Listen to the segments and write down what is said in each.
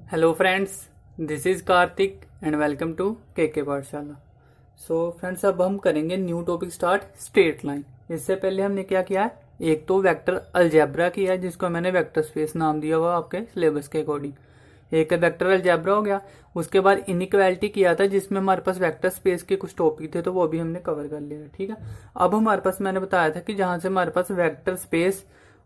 Hello friends, this is Kartik and welcome to K Pathshala. So friends, अब हम करेंगे new topic start, straight line. इससे पहले हमने क्या किया है, एक तो वेक्टर अलजेब्रा किया है जिसको मैंने वेक्टर स्पेस नाम दिया हुआ आपके सिलेबस के अकॉर्डिंग। एक वेक्टर अलजेब्रा हो गया। उसके बाद इनइक्वालिटी किया था जिसमें हमारे पास वेक्टर स्पेस के कुछ टॉपिक थे, तो वो भी हमने कवर कर लिया। ठीक है, अब हमारे पास मैंने बताया था कि जहां से हमारे पास वेक्टर स्पेस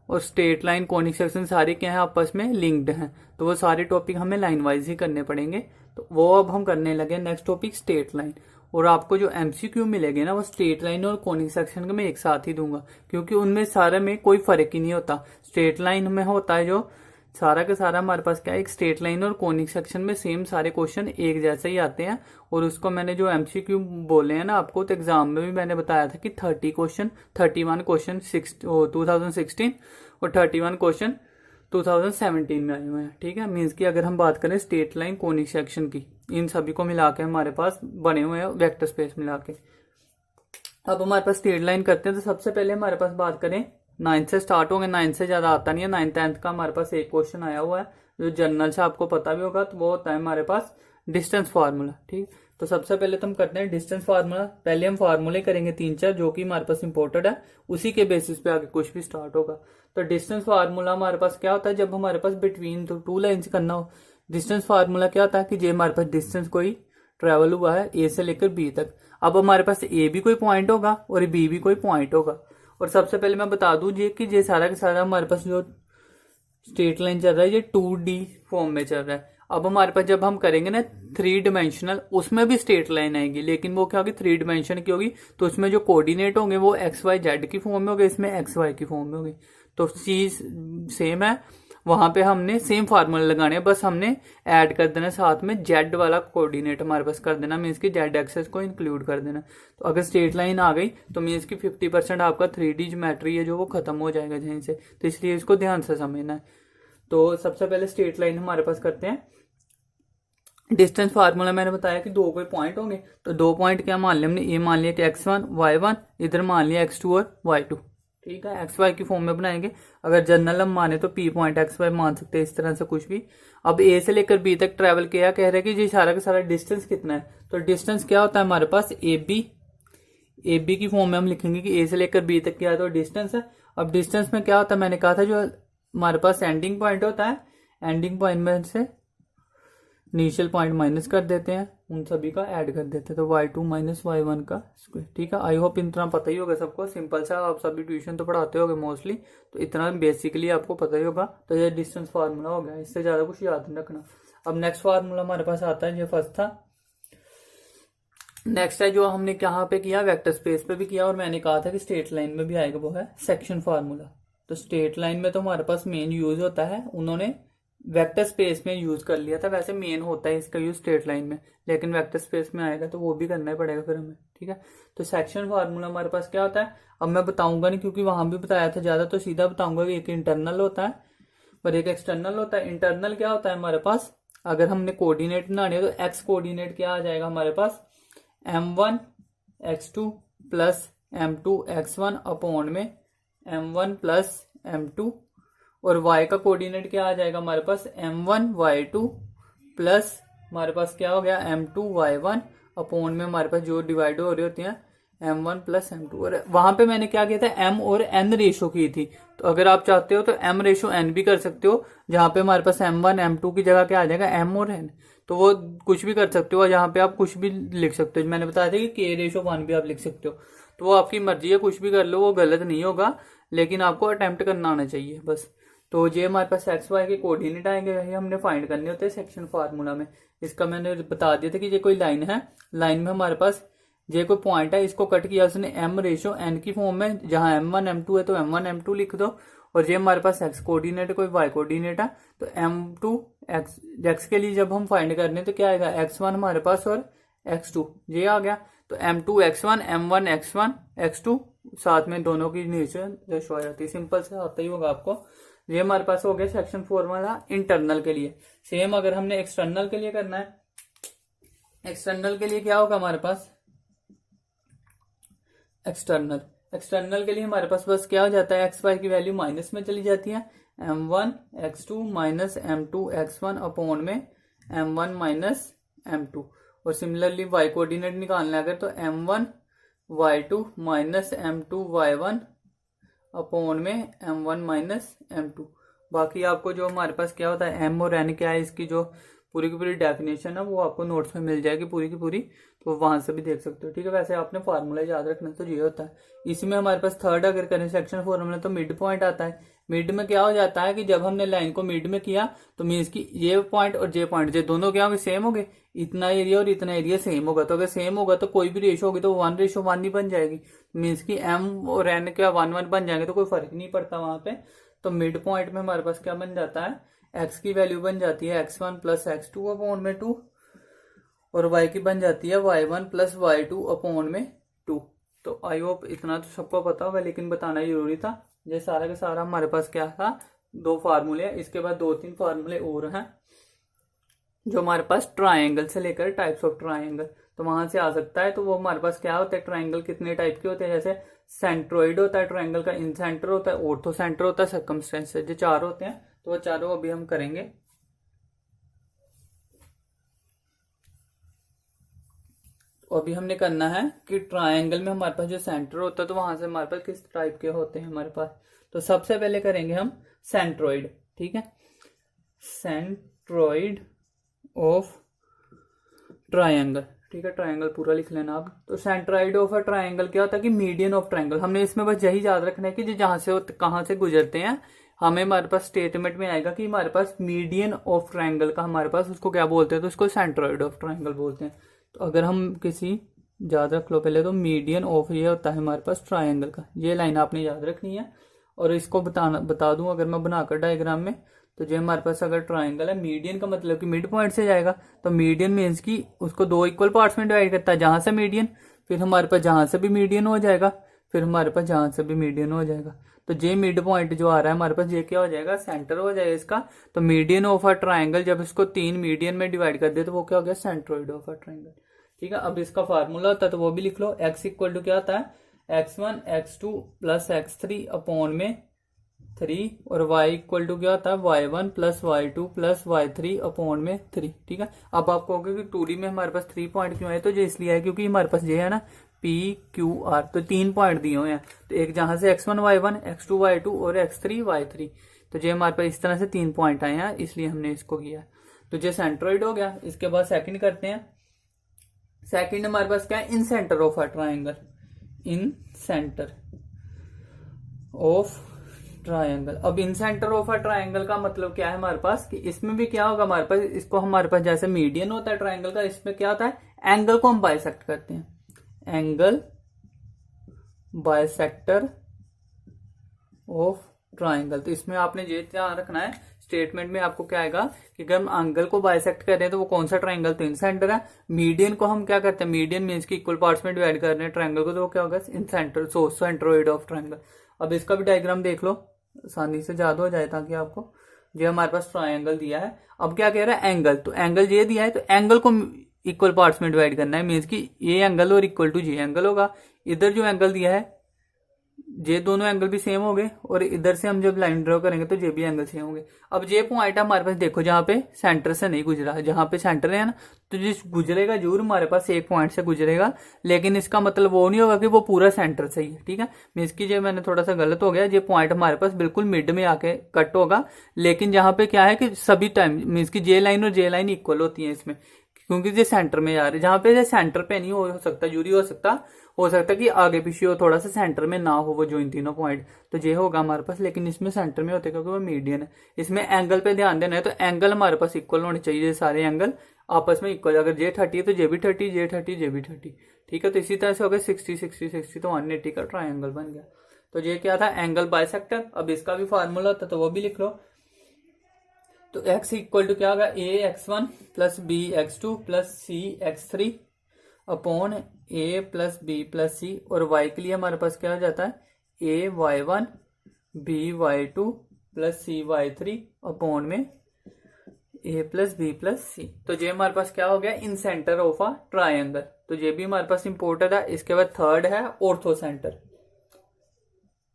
और स्ट्रेट लाइन, कॉनिक सेक्शन सारे क्या है आपस में लिंक्ड हैं, तो वो सारे टॉपिक हमें लाइन वाइज ही करने पड़ेंगे। तो वो अब हम करने लगे नेक्स्ट टॉपिक, स्ट्रेट लाइन। और आपको जो एमसीक्यू मिलेंगे ना, वो स्ट्रेट लाइन और कॉनिक सेक्शन के मैं एक साथ ही दूंगा, क्योंकि उनमें सारे में कोई फर्क ही नहीं होता। स्ट्रेट लाइन में होता है जो सारा का सारा हमारे पास क्या है, एक स्ट्रेट लाइन और कॉनिक सेक्शन में सेम सारे क्वेश्चन एक जैसे ही आते हैं। और उसको मैंने जो एमसीक्यू बोले हैं ना आपको, तो एग्जाम में भी मैंने बताया था कि 31 क्वेश्चन 2016 और 31 क्वेश्चन 2017 में आए हुए हैं। ठीक है, मीन्स कि अगर हम बात करें स्ट्रेट लाइन कॉनिक सेक्शन की, इन सभी को मिला के हमारे पास बने हुए हैं वेक्टर स्पेस मिला के। अब हमारे पास स्ट्रेट लाइन करते हैं, तो सबसे पहले हमारे पास बात करें, 9th से स्टार्ट होंगे। 9th से ज्यादा आता नहीं है। 9th 10th का हमारे पास एक क्वेश्चन आया हुआ है जो जनरल से आपको पता भी होगा, तो वो होता है हमारे पास डिस्टेंस फार्मूला। ठीक, तो सबसे पहले तो हम करते हैं डिस्टेंस फार्मूला। पहले हम फार्मूले करेंगे 3-4 जो कि हमारे पास इंपोर्टेड है, उसी के बेसिस पे आगे कुछ भी स्टार्ट होगा। तो डिस्टेंस फार्मूला हमारे पास क्या होता है, जब हमारे पास बिटवीन टू लाइन्स करना हो। डिस्टेंस फार्मूला क्या होता है कि जो हमारे पास डिस्टेंस कोई ट्रेवल हुआ है ए से लेकर बी तक। अब हमारे पास ए भी कोई पॉइंट होगा और बी भी कोई पॉइंट होगा। और सबसे पहले मैं बता दूं ये कि ये सारा का सारा हमारे पास जो स्ट्रेट लाइन चल रहा है ये 2D फॉर्म में चल रहा है। अब हमारे पास जब हम करेंगे ना 3 डिमेंशनल, उसमें भी स्ट्रेट लाइन आएगी, लेकिन वो क्या होगी, 3 डिमेंशन की होगी। तो उसमें जो कोऑर्डिनेट होंगे वो XYZ की फॉर्म में होंगे, इसमें XY की फॉर्म में होगी। तो चीज सेम है, वहां पे हमने सेम फार्मूला लगाने हैं, बस हमने ऐड कर देना साथ में जेड वाला कोऑर्डिनेट हमारे पास कर देना, मीन्स की जेड एक्सेस को इंक्लूड कर देना। तो अगर स्ट्रेट लाइन आ गई तो मीन्स की 50% आपका 3D ज्योमेट्री है जो वो खत्म हो जाएगा यहीं से। तो इसलिए इसको ध्यान से समझना है। तो सबसे पहले स्ट्रेट लाइन हमारे पास करते हैं। डिस्टेंस फार्मूला मैंने बताया कि दो कोई पॉइंट होंगे, तो 2 पॉइंट क्या मान लिया हमने, ये मान लिया कि x1 y1, इधर मान लिया x2 और y2। ठीक है, एक्स वाई की फॉर्म में बनाएंगे। अगर जनरल हम माने तो पी पॉइंट एक्स वाई मान सकते हैं, इस तरह से कुछ भी। अब ए से लेकर बी तक ट्रेवल किया, कह रहे हैं कि जी सारा का सारा डिस्टेंस कितना है। तो डिस्टेंस क्या होता है हमारे पास, ए बी की फॉर्म में हम लिखेंगे कि ए से लेकर बी तक क्या है, तो डिस्टेंस है। अब डिस्टेंस में क्या होता है, मैंने कहा था जो हमारे पास एंडिंग पॉइंट होता है, एंडिंग पॉइंट में से इनिशियल पॉइंट माइनस कर देते हैं, उन सभी का ऐड कर देते हैं, तो y2 माइनस y1 का स्क्वायर। ठीक है, आई होप इतना पता ही होगा सबको, सिंपल सा, आप सभी ट्यूशन तो पढ़ाते होगे मोस्टली, तो इतना बेसिकली आपको पता ही होगा। तो ये डिस्टेंस फार्मूला हो गया, इससे ज्यादा कुछ याद नहीं रखना। अब नेक्स्ट फार्मूला हमारे पास आता है, ये फर्स्ट था। नेक्स्ट है जो हमने कहाँ पे किया, वेक्टर स्पेस पे भी किया, और मैंने कहा था कि स्ट्रेट लाइन में भी आएगा, वो है सेक्शन फार्मूला। तो स्ट्रेट लाइन में तो हमारे पास मेन यूज होता है, उन्होंने वेक्टर स्पेस में यूज कर लिया था। वैसे मेन होता है इसका यूज स्ट्रेट लाइन में, लेकिन वेक्टर स्पेस में आएगा तो वो भी करना ही पड़ेगा फिर हमें। ठीक है, तो सेक्शन फार्मूला हमारे पास क्या होता है, अब मैं बताऊंगा नहीं क्योंकि वहां भी बताया था ज्यादा, तो सीधा बताऊंगा कि एक इंटरनल होता है और एक एक्सटर्नल होता है। इंटरनल क्या होता है हमारे पास, अगर हमने कोऑर्डिनेट बनाने है तो एक्स कोऑर्डिनेट क्या आ जाएगा हमारे पास, m1 x2 plus m2 x1 upon में m1 प्लस m2। और y का कोऑर्डिनेट क्या आ जाएगा हमारे पास, m1 y2 प्लस हमारे पास क्या हो गया, m2 y1 अपॉन में हमारे पास जो डिवाइड हो रही होती है m1 प्लस m2। और वहां पे मैंने क्या किया था, m और n रेशो की थी। तो अगर आप चाहते हो तो m रेशो n भी कर सकते हो, जहां पे हमारे पास m1 m2 की जगह क्या आ जाएगा, m और n। तो वो कुछ भी कर सकते हो, जहां पे आप कुछ भी लिख सकते हो। मैंने बताया था कि k रेशो 1 भी आप लिख सकते हो, तो वो आपकी मर्जी है, कुछ भी कर लो, वो गलत नहीं होगा, लेकिन आपको अटेम्प्ट करना आना चाहिए बस। तो ये हमारे पास एक्स वाई के कोऑर्डिनेट आएंगे, वही हमने फाइंड करने होते हैं सेक्शन फार्मूला में। इसका मैंने बता दिया था कि ये कोई लाइन है, लाइन में हमारे पास ये कोई पॉइंट है, इसको कट किया उसने m रेशो n की फॉर्म में, जहां m1 m2 है तो m1 m2 लिख दो। और ये हमारे पास x कोऑर्डिनेट है, कोई y कोऑर्डिनेट है, तो m2 x के लिए जब हम फाइंड करने तो क्या आएगा, x1 हमारे पास और x2 ये आ गया। तो m2 x1 m1 x1 x2, साथ में दोनों की नीचे रेशो आ जाती है, सिंपल से आता ही होगा आपको। ये हमारे पास हो गया सेक्शन फॉर्मूला इंटरनल के लिए। सेम अगर हमने एक्सटर्नल के लिए करना है, एक्सटर्नल के लिए क्या होगा हमारे पास, एक्सटर्नल के लिए हमारे पास बस क्या हो जाता है, एक्स वाई की वैल्यू माइनस में चली जाती है, m1 x2 minus m2 x1 upon में m1 माइनस m2। और सिमिलरली y कोऑर्डिनेट निकालना है अगर तो m1 y2 minus m2 y1 upon में m1 माइनस m2। बाकी आपको जो हमारे पास क्या होता है m और n क्या है, इसकी जो पूरी की पूरी डेफिनेशन है वो आपको नोट्स में मिल जाएगी पूरी की पूरी, तो वहां से भी देख सकते हो। ठीक है, वैसे आपने फार्मूला याद रखना तो ये होता है। इसमें हमारे पास थर्ड अगर करें सेक्शन फार्मूला तो मिड पॉइंट आता है। मिड में क्या हो जाता है कि जब हमने लाइन को मिड में किया तो मीन्स की ये पॉइंट और जे पॉइंट ये दोनों क्या होंगे, सेम होंगे। इतना एरिया और इतना एरिया सेम होगा, तो अगर सेम होगा तो कोई भी रेशो होगी तो 1:1 ही बन जाएगी। मीन्स की m और n क्या 1:1 बन जाएंगे, तो कोई फर्क नहीं पड़ता वहां पे। तो मिड पॉइंट में हमारे पास क्या बन जाता है, x की वैल्यू बन जाती है x1 प्लस x2 अपॉन में 2 और y की बन जाती है y1 प्लस y2 अपॉन में 2। तो आई होप इतना तो सबको पता होगा, लेकिन बताना जरूरी था। ये सारा का सारा हमारे पास क्या था, दो फार्मूले। इसके बाद 2-3 फार्मूले और हैं जो हमारे पास ट्राइंगल से लेकर टाइप्स ऑफ ट्राइंगल, तो वहां से आ सकता है। तो वो हमारे पास क्या होता है, ट्राइंगल कितने टाइप के होते हैं, जैसे सेंट्रोइड होता है ट्राइंगल का, इन सेंटर होता है, ऑर्थो सेंटर होता है, सर्कमस्टेंस, जो 4 होते हैं। तो वो चारों अभी हम करेंगे। तो अभी हमने करना है कि ट्राइंगल में हमारे पास जो सेंटर होता है तो वहां से हमारे पास किस टाइप के होते हैं हमारे पास। तो सबसे पहले करेंगे हम सेंट्रोइड। ठीक है, सेंट्रोइड ऑफ ट्राइंगल। ठीक है, ट्राइंगल पूरा लिख लेना आप। तो सेंट्रोइड ऑफ अ ट्राइंगल क्या होता है कि मीडियन ऑफ ट्राइंगल। हमने इसमें बस यही याद रखना है कि जहां से कहां से गुजरते हैं, हमें हमारे पास स्टेटमेंट में आएगा कि हमारे पास मीडियन ऑफ ट्राइंगल का हमारे पास उसको क्या बोलते हैं, तो उसको सेंट्रोइड ऑफ ट्राइंगल बोलते हैं। तो अगर हम किसी याद रख लो पहले, तो मीडियन ऑफ ये होता है हमारे पास ट्राइंगल का, ये लाइन आपने याद रखनी है। और इसको बता दूं अगर मैं बनाकर डायग्राम में, तो जो हमारे पास अगर ट्राइंगल है, मीडियन का मतलब कि मिड पॉइंट से जाएगा। तो मीडियन मीन्स की उसको 2 इक्वल पार्ट्स में डिवाइड करता है, जहां से मीडियन, फिर हमारे पास जहां से भी मीडियन हो जाएगा, फिर हमारे पास जहां से भी मीडियन हो जाएगा। तो जे मिड पॉइंट जो आ रहा है हमारे पास, ये क्या हो जाएगा, सेंटर हो जाएगा इसका। तो मीडियन ऑफ अ ट्राइंगल जब इसको 3 मीडियन में डिवाइड कर दे तो वो क्या हो गया, सेंट्रोइड ऑफ अ ट्राइंगल। ठीक है, अब इसका फार्मूला होता है तो वो भी लिख लो। x इक्वल टू क्या होता है, x1 x2 plus x3 upon में 3, और y इक्वल टू क्या होता है, y1 plus y2 plus y3 upon में 3। ठीक है, अब आप कहोगे कि 2D में हमारे पास 3 पॉइंट क्यों आए, तो ये इसलिए है क्योंकि हमारे पास ये है ना P Q R, तो 3 पॉइंट दिए हुए हैं। तो एक जहां से x1 y1 x2 y2 और x3 y3, तो ये हमारे पास इस तरह से 3 पॉइंट आए हैं, इसलिए हमने इसको किया। तो ये सेंट्रोइड हो गया। इसके बाद सेकंड करते हैं। सेकंड हमारे पास क्या है, incentre of a triangle. Incentre of triangle. अब incentre of a triangle का मतलब क्या है हमारे पास, कि इसमें भी क्या होगा हमारे पास, इसको हमारे पास जैसे मीडियन होता है ट्राइंगल का, इसमें क्या होता है, एंगल को हम बाइसेक्ट करते हैं। Angle bisector of triangle. तो इसमें आपने ये ध्यान रखना है, स्टेटमेंट में आपको क्या आएगा कि अगर हम एंगल को बाइसेक्ट कर रहे हैं तो वो कौन सा ट्राइंगल, तो इन सेंटर है। मीडियन को हम क्या करते हैं, मीडियन मीन्स की इक्वल पार्ट्स में डिवाइड कर रहे हैं ट्राइंगल को, तो वो क्या होगा, incentre, so centroid of triangle. अब इसका भी डायग्राम देख लो, आसानी से याद हो जाए ताकि आपको। ये हमारे पास ट्राइंगल दिया है। अब क्या कह रहा है, एंगल। तो एंगल ये दिया है, तो एंगल को इक्वल पार्ट्स में डिवाइड करना है। मीन्स की ये एंगल और इक्वल टू ये एंगल होगा। इधर जो एंगल दिया है, ये दोनों एंगल भी सेम हो गए, और इधर से हम जब लाइन ड्रॉ करेंगे तो ये भी एंगल सेम होंगे। अब ये पॉइंट हमारे पास देखो जहां पे सेंटर से नहीं गुजरा, जहां पे सेंटर है ना, तो जिस गुजरेगा जरूर हमारे पास एक पॉइंट से गुजरेगा, लेकिन इसका मतलब वो नहीं होगा कि वो पूरा सेंटर से ही है। ठीक है, मीन्स की ये मैंने थोड़ा सा गलत हो गया, ये पॉइंट हमारे पास बिल्कुल मिड में आके कट होगा। लेकिन जहां पे क्या है कि सभी टाइम मीन्स की जे लाइन और जे लाइन इक्वल होती है इसमें, क्योंकि ये सेंटर में आ रही है। जहां पे सेंटर पे नहीं हो सकता, जरूरी हो सकता कि आगे पीछे हो, थोड़ा सा सेंटर में ना हो वो जो इन तीनों पॉइंट, तो ये होगा हमारे पास। लेकिन इसमें सेंटर में होते क्योंकि वो मीडियन है। इसमें एंगल पे ध्यान देना है, तो एंगल हमारे पास इक्वल होने चाहिए, सारे एंगल आपस में इक्वल। अगर जे 30 है तो जे भी 30, जे 30 जे भी 30। ठीक है, तो इसी तरह से हो गया 60 60 60, तो 180 का ट्राइंगल बन गया। तो ये क्या था, एंगल बाइसेक्टर। अब इसका भी फार्मूला होता तो वो भी लिख लो। तो x इक्वल टू क्या होगा, a x1 plus b x2 plus c x3 upon a plus b plus c, और y के लिए हमारे पास क्या हो जाता है, a y1 b y2 plus c y3 upon में a plus b plus c। तो ये हमारे पास क्या हो गया, इन सेंटर ऑफ अ ट्राइंगल। तो ये भी हमारे पास इंपोर्टेंट है। इसके बाद थर्ड है ऑर्थो सेंटर।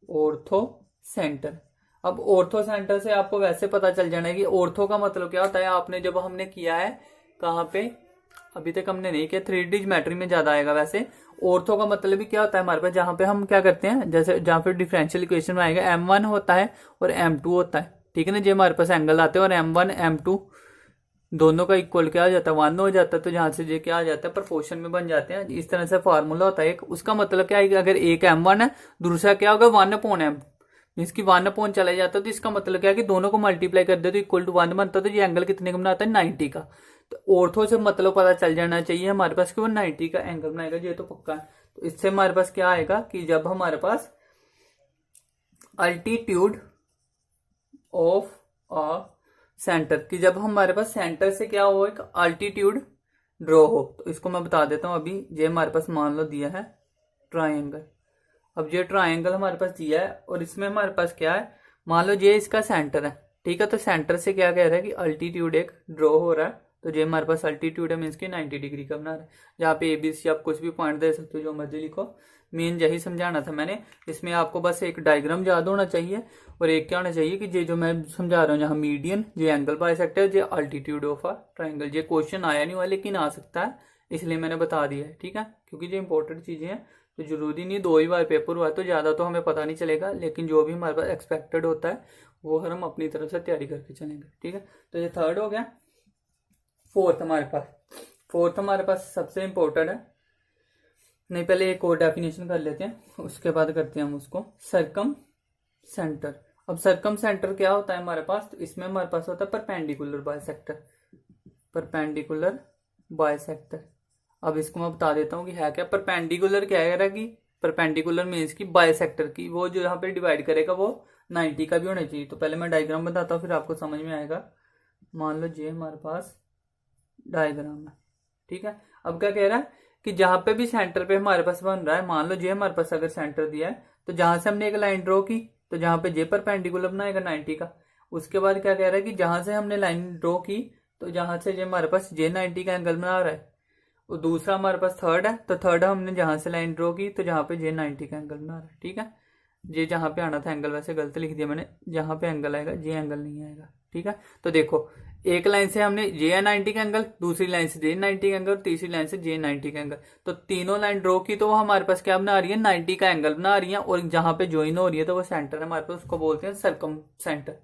Ortho centre. अब ऑर्थो सेंटर से आपको वैसे पता चल जाना है कि ऑर्थो का मतलब क्या होता है। आपने जब हमने किया है कहाँ पे, अभी तक हमने नहीं किया, 3D ज्योमेट्री में ज्यादा आएगा। वैसे ऑर्थो का मतलब भी क्या होता है हमारे पास, जहां पे हम क्या करते हैं, जैसे जहां पे डिफरेंशियल इक्वेशन में आएगा M1 होता है और M2 होता है, ठीक है ना। जो हमारे पास एंगल आते हैं और M1 M2 दोनों का इक्वल क्या हो जाता है, 1 हो जाता है। तो जहां से ये क्या आ जाता है, प्रोपोर्शन में बन जाते हैं। इस तरह से फॉर्मूला होता है एक। उसका मतलब क्या है कि अगर एक M1 है, दूसरा क्या होगा 1/m, इसकी 1/, चला जाता है। तो इसका मतलब क्या है कि दोनों को मल्टीप्लाई कर दे तो इक्वल टू 1 बनता है। तो ये एंगल कितने का बनाता है, 90 का। तो ऑर्थो से मतलब पता चल जाना चाहिए हमारे पास कि वो 90 का एंगल बनाएगा, ये तो पक्का है। तो इससे हमारे पास क्या आएगा कि जब हमारे पास अल्टीट्यूड ऑफ अ सेंटर, कि जब हमारे पास सेंटर से क्या हो, एक अल्टीट्यूड ड्रॉ हो, तो इसको मैं बता देता हूं। अभी ये हमारे पास मान लो दिया है ट्राइंगल। अब ये ट्राइंगल हमारे पास दिया है और इसमें हमारे पास क्या है, मान लो ये इसका सेंटर है, ठीक है। तो सेंटर से क्या कह रहा है कि अल्टीट्यूड एक ड्रॉ हो रहा है। तो ये हमारे पास अल्टीट्यूड है, मीन्स की 90 डिग्री का बना रहा है। जहाँ पे ABC आप कुछ भी पॉइंट दे सकते हो, जो मर्जी लिखो। मेन यही समझाना था मैंने। इसमें आपको बस एक डायग्राम याद होना चाहिए और एक क्या होना चाहिए कि ये जो मैं समझा रहा हूँ, जहाँ मीडियन, ये एंगल बाइसेक्टर, ये अल्टीट्यूड ऑफ अ ट्राइंगल। ये क्वेश्चन आया नहीं हुआ लेकिन आ सकता है, इसलिए मैंने बता दिया है, ठीक है। क्योंकि ये इंपॉर्टेंट चीजें हैं, तो जरूरी नहीं 2 ही बार पेपर हुआ तो ज्यादा तो हमें पता नहीं चलेगा, लेकिन जो भी हमारे पास एक्सपेक्टेड होता है वो हम अपनी तरफ से तैयारी करके चलेंगे, ठीक है। तो ये थर्ड हो गया। फोर्थ हमारे पास सबसे इंपॉर्टेंट है। नहीं, पहले एक और डेफिनेशन कर लेते हैं, उसके बाद करते हैं हम उसको। Circum centre. अब सर्कम सेंटर क्या होता है हमारे पास, तो इसमें हमारे पास होता है परपेंडिकुलर बाइसेक्टर। परपेंडिकुलर बाइसेक्टर, अब इसको मैं बता देता हूँ कि है क्या। परपेंडिकुलर क्या है कि परपेंडिकुलर मीन्स की बाइसेक्टर की, वो जो यहाँ पे डिवाइड करेगा वो 90 का भी होना चाहिए। तो पहले मैं डायग्राम बताता हूँ, फिर आपको समझ में आएगा। मान लो ये हमारे पास डायग्राम है, ठीक है। अब क्या कह रहा है कि जहां पे भी सेंटर पे हमारे पास बन रहा है, मान लो ये हमारे पास अगर सेंटर दिया है, तो जहां से हमने एक लाइन ड्रॉ की, तो जहां पे जे परपेंडिकुलर बनाएगा 90 का। उसके बाद क्या कह रहा है कि जहां से हमने लाइन ड्रॉ की, तो जहां से ये हमारे पास जे 90 का एंगल बना रहा है। और दूसरा हमारे पास थर्ड है, तो थर्ड हमने जहां से लाइन ड्रॉ की, तो जहां पे जे 90 का एंगल बना रहा है, ठीक है। ये जहां पे आना था एंगल, वैसे गलत लिख दिया मैंने, जहां पे एंगल आएगा जे एंगल नहीं आएगा, ठीक है। तो देखो, एक लाइन से हमने जे 90 का एंगल, दूसरी लाइन से जे 90 का एंगल, तीसरी लाइन से जे 90 का एंगल, तो तीनों लाइन ड्रॉ की, तो वो हमारे पास क्या बना रही है, 90 का एंगल बना रही है। और जहां पे ज्वाइन हो रही है तो वो सेंटर है हमारे पास, उसको बोलते हैं सर्कम सेंटर।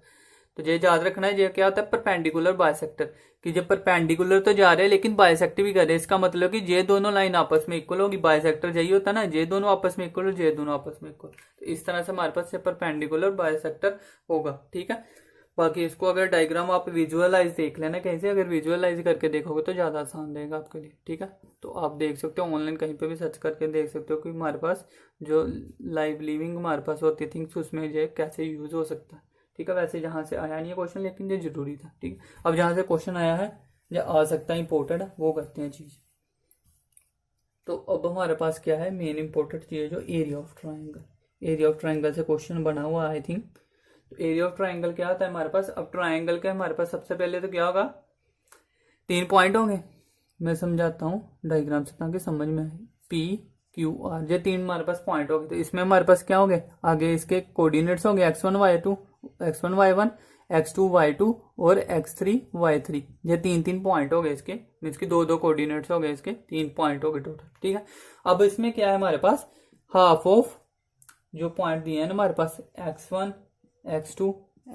तो ये याद रखना है, ये क्या होता है परपेंडिकुलर बाइसेक्टर, कि जब परपेंडिकुलर तो जा रहे हैं लेकिन बाइसेक्टर भी कर रहे हैं। इसका मतलब कि ये दोनों लाइन आपस में इक्वल होगी, बाइसेक्टर यही होता है ना, ये दोनों आपस में इक्वल और ये दोनों आपस में इक्वल। तो इस तरह से हमारे पास परपेंडिकुलर बाइसेक्टर होगा, ठीक है। बाकी इसको अगर डायग्राम आप विजुअलाइज देख लेना कहीं से, अगर विजुअलाइज करके देखोगे तो ज्यादा आसान रहेगा आपके लिए, ठीक है। तो आप देख सकते हो ऑनलाइन कहीं पे भी सर्च करके देख सकते हो कि हमारे पास जो लाइव लिविंग हमारे पास होती थिंग्स, उसमें ये कैसे यूज हो सकता है, ठीक है। वैसे जहां से आया नहीं है क्वेश्चन, लेकिन ये जरूरी था, ठीक है। अब जहां से क्वेश्चन आया है या आ सकता है, इंपॉर्टेंट है, वो करते हैं चीज। तो अब हमारे पास क्या है, मेन इंपॉर्टेंट चीज है जो area of triangle. Area of triangle से क्वेश्चन बना हुआ आई थिंक। तो एरिया ऑफ ट्राइंगल क्या होता है हमारे पास। अब ट्राइंगल के हमारे पास सबसे पहले तो क्या होगा, 3 पॉइंट होंगे। मैं समझाता हूँ डायग्राम से ताकि समझ में आए। PQR, ये 3 हमारे पास पॉइंट हो गए। तो इसमें हमारे पास क्या होंगे, आगे इसके कोऑर्डिनेट्स होंगे x1 y2, x1 y1, x2 y2 और x3 y3। ये 3 पॉइंट हो गए इसके, मीन्स की 2 कोऑर्डिनेट्स हो गए इसके, 3 पॉइंट हो गए टोटल, ठीक है। अब इसमें क्या है हमारे पास, हाफ ऑफ जो पॉइंट दिए हैं ना हमारे पास, x1 x2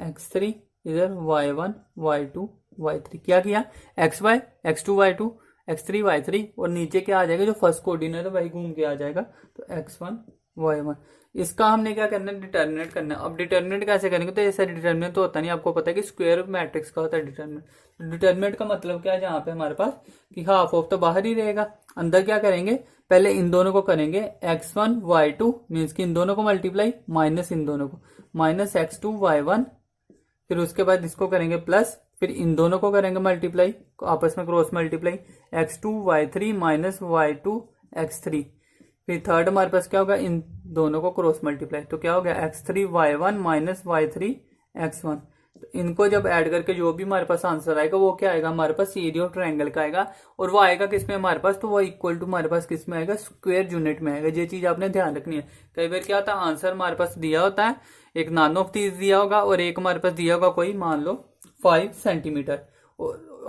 x3, इधर y1 y2 y3, क्या किया xy x2 y2 x3 y3, और नीचे क्या आ जाएगा, जो फर्स्ट कोऑर्डिनेट है वही घूम के आ जाएगा, तो x1 y1। इसका हमने क्या करना है, डिटर्मिनेट करना है। अब डिटर्मिनेट कैसे करेंगे, तो ऐसा डिटर्मिनेट तो होता नहीं, आपको पता है कि स्क्वायर मैट्रिक्स का होता है डिटर्मिनेट। डिटर्मिनेट का मतलब क्या है, जहां पे हमारे पास कि हाफ ऑफ तो बाहर ही रहेगा, अंदर क्या करेंगे, पहले इन दोनों को करेंगे x1 y2, मीन्स की इन दोनों को मल्टीप्लाई, माइनस इन दोनों को, माइनस x2 y1, फिर उसके बाद इसको करेंगे प्लस, फिर इन दोनों को करेंगे मल्टीप्लाई, आपस में cross multiply, x2 y3 minus y2 x3, फिर थर्ड हमारे पास क्या होगा, इन दोनों को क्रॉस मल्टीप्लाई, तो क्या हो गया x3 y1 minus y3 x1। तो इनको जब ऐड करके जो भी हमारे पास आंसर आएगा वो क्या आएगा, हमारे पास एरिया ऑफ ट्रायंगल का आएगा। और वो आएगा किस में हमारे पास, तो वो इक्वल टू हमारे पास किस में आएगा, स्क्वायर यूनिट में आएगा। ये चीज आपने ध्यान रखनी है। कई बार क्या होता है, आंसर हमारे पास दिया होता है, एक नान ऑफ 30 दिया होगा और एक हमारे पास दिया होगा कोई मान लो 5 सेंटीमीटर।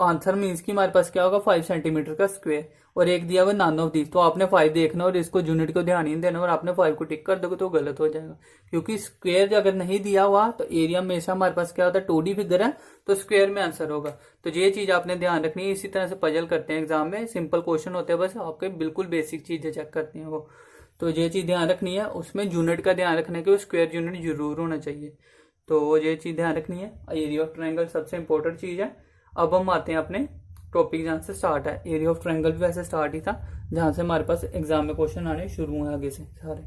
आंसर मीन्स की हमारे पास क्या होगा 5 सेंटीमीटर का स्क्वायर, और एक दिया हुआ नान ऑफ 30। तो आपने 5 देखना और इसको यूनिट को ध्यान ही नहीं देना और आपने 5 को टिक कर दोगे तो गलत हो जाएगा, क्योंकि स्क्वायर अगर नहीं दिया हुआ तो एरिया हमेशा हमारे पास क्या होता है 2D फिगर है तो स्क्वायर में आंसर होगा। तो ये चीज आपने ध्यान रखनी है। इसी तरह से पजल करते हैं एग्जाम में, सिंपल क्वेश्चन होते हैं, बस आपके बिल्कुल बेसिक चीजें चेक करते हैं वो। तो ये चीज ध्यान रखनी है, उसमें यूनिट का ध्यान रखना है कि वो स्क्वायर यूनिट जरूर होना चाहिए। तो ये चीज ध्यान रखनी है। एरिया ऑफ ट्रायंगल सबसे इंपॉर्टेंट चीज है। अब हम आते हैं अपने टॉपिक जहां से स्टार्ट है। एरिया ऑफ ट्रायंगल भी वैसे स्टार्ट ही था, जहां से हमारे पास एग्जाम में क्वेश्चन आने शुरू हुए आगे से सारे।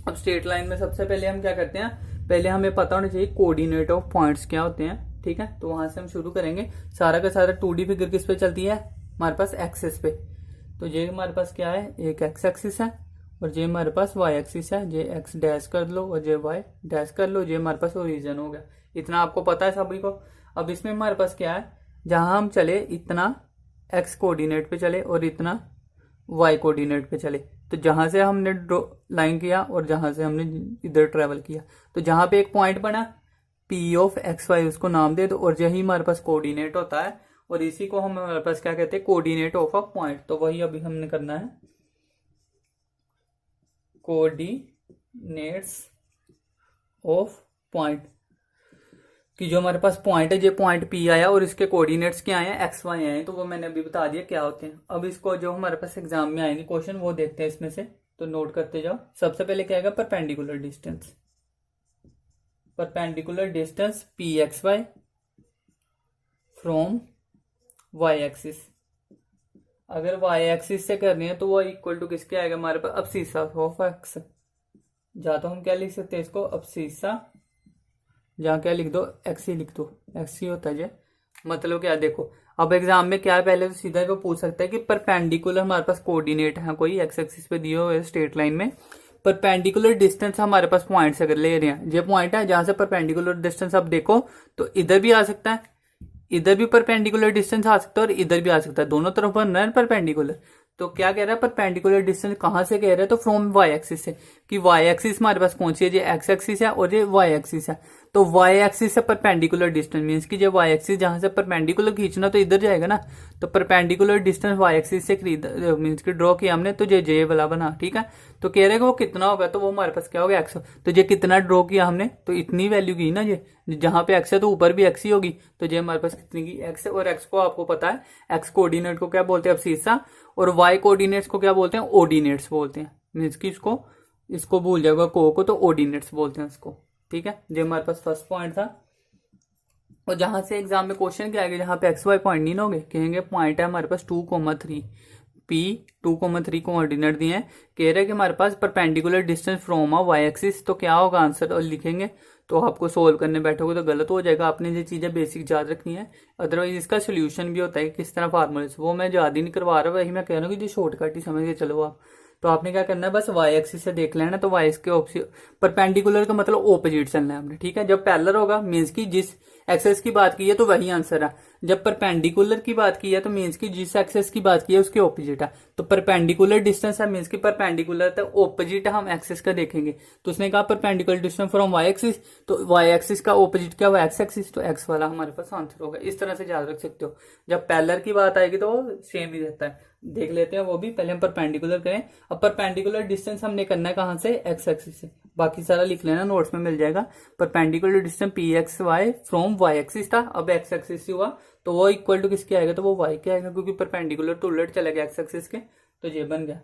अब स्ट्रेट लाइन में सबसे पहले हम क्या करते हैं, पहले हमें पता होना चाहिए कोऑर्डिनेट ऑफ पॉइंट्स क्या होते हैं, ठीक है। तो वहां से हम शुरू करेंगे। सारा का सारा 2D फिगर किस पे चलती है, हमारे पास एक्सिस पे। तो ये हमारे पास क्या है, एक एक्स एक्सिस है और ये हमारे पास वाई एक्सिस है। ये एक्स डैश कर लो और ये वाई डैश कर लो, ये हमारे पास ओरिजिन हो गया। इतना आपको पता है सभी को। अब इसमें हमारे पास क्या है, जहां हम चले इतना एक्स कोऑर्डिनेट पे चले और इतना वाई कोऑर्डिनेट पे चले। तो जहां से हमने लाइन किया और जहां से हमने इधर ट्रेवल किया, तो जहां पे एक पॉइंट बना पी ऑफ एक्स वाई, उसको नाम दे दो और यही हमारे पास कोऑर्डिनेट होता है। और इसी को हम हमारे पास क्या कहते हैं, कोऑर्डिनेट ऑफ अ पॉइंट। तो वही अभी हमने करना है, कोऑर्डिनेट्स ऑफ पॉइंट, कि जो हमारे पास पॉइंट है, ये पॉइंट पी आया और इसके कोऑर्डिनेट्स क्या आए हैं, एक्स वाई आए हैं। तो वो मैंने अभी बता दिया क्या होते हैं। अब इसको जो हमारे पास एग्जाम में आएंगे क्वेश्चन वो देखते हैं इसमें से, तो नोट करते जाओ। सबसे पहले क्या आएगा, perpendicular distance. Perpendicular distance P X Y from Y axis. अगर वाई एक्सिस से करनी है तो वो इक्वल टू किसके आएगा, हमारे पास अब्सीसा ऑफ एक्स। या तो हम क्या लिख सकते हैं इसको, अब्सीसा, जहां क्या लिख दो, एक्स ही लिख दो, एक्स ही होता है। मतलब क्या, देखो अब एग्जाम में क्या है, पहले तो सीधा वो पूछ सकता है कि परपेंडिकुलर हमारे पास कोऑर्डिनेट है कोई एक्स एक्सिस पे दिए हुए स्ट्रेट लाइन में, परपेंडिकुलर डिस्टेंस हमारे पास पॉइंट से अगर ले रहे हैं, ये पॉइंट है जहां से परपेंडिकुलर डिस्टेंस आप देखो तो इधर भी आ सकता है, इधर भी परपेंडिकुलर डिस्टेंस आ सकता है और इधर भी आ सकता है, दोनों तरफ बन रहा है परपेंडिकुलर। तो क्या कह रहा है, परपेंडिकुलर डिस्टेंस कहां से कह रहा है, तो फ्रॉम वाई एक्सिस से, कि वाई एक्सिस हमारे पास कौन सी है, ये एक्स एक्सिस है और ये वाई एक्सिस है। तो वाई एक्सिस से परपेंडिकुलर डिस्टेंस मींस कि जब वाई एक्सिस जहां से परपेंडिकुलर खींचना तो इधर जाएगा ना, तो परपेंडिकुलर डिस्टेंस वाई एक्सिस से मींस कि ड्रॉ किया हमने, तो जे वाला बना, ठीक है। तो कह रहे हैं कि वो कितना होगा, तो वो हमारे पास क्या होगा, एक्स। तो ये कितना ड्रॉ किया हमने, तो इतनी वैल्यू की ना, ये जहां पे एक्स है तो ऊपर भी एक्स ही होगी, तो ये हमारे पास कितनी की, एक्स है। और एक्स को आपको पता है, एक्स कोऑर्डिनेट को क्या बोलते हैं, अब्सीसा, और वाई कोऑर्डिनेट्स को क्या बोलते हैं, ऑर्डिनेट्स बोलते हैं। मीन्स कि इसको भूल जाएगा को तो ऑर्डिनेट्स बोलते हैं इसको, ठीक है। ये हमारे पास फर्स्ट पॉइंट था। और जहां से एग्जाम में क्वेश्चन क्या आएगा, जहां पे एक्स वाई पॉइंट नहीं होंगे, कहेंगे पॉइंट है हमारे पास 2,3, पी 2,3 कोऑर्डिनेट दिए हैं, कह रहे हैं कि हमारे पास perpendicular distance from a Y axis. तो क्या होगा आंसर, और लिखेंगे तो आपको सोल्व करने बैठोगे तो गलत हो जाएगा। आपने ये चीजें बेसिक याद रखनी है, अदरवाइज इसका सोल्यूशन भी होता है किस तरह फार्मूले, वो मैं याद ही नहीं करवा रहा, वही मैं कह रहा हूँ कि जो शॉर्टकट ही समझ के चलो आप। तो आपने क्या करना है, बस वाई एक्सिस से देख लेना, तो वाई के परपेंडिकुलर का मतलब ऑपोजिट चलना है आपने, ठीक है। जब पैरेलल होगा मीन्स की जिस एक्सेस की बात की है तो वही आंसर है, जब परपेंडिकुलर की बात की है तो मीन्स की जिस एक्सेस की बात की है उसके ऑपोजिट है। तो परपेंडिकुलर डिस्टेंस है मीन्स की परपेंडिकुलर तो ऑपोजिट हम एक्सेस का देखेंगे। तो उसने कहा perpendicular distance from Y axis, तो वाई एक्सिस का ऑपोजिट क्या हुआ, एक्स एक्सिस, तो एक्स वाला हमारे पास आंसर होगा। इस तरह से याद रख सकते हो। जब पैरेलल की बात आएगी तो सेम ही रहता है, देख लेते हैं वो भी। पहले हम परपेंडिकुलर करें। अब परपेंडिकुलर डिस्टेंस हमने करना है कहां से, एक्स एक्सिस से। बाकी सारा लिख लेना, नोट्स में मिल जाएगा। Perpendicular distance P X Y from Y axis था, अब एक्स एक्सिस से हुआ, तो वो इक्वल टू किसके आएगा, तो वो वाई के आएगा, क्योंकि परपेंडिकुलर तो उलट चलेगा एक्स एक्सिस के। तो ये बन गया।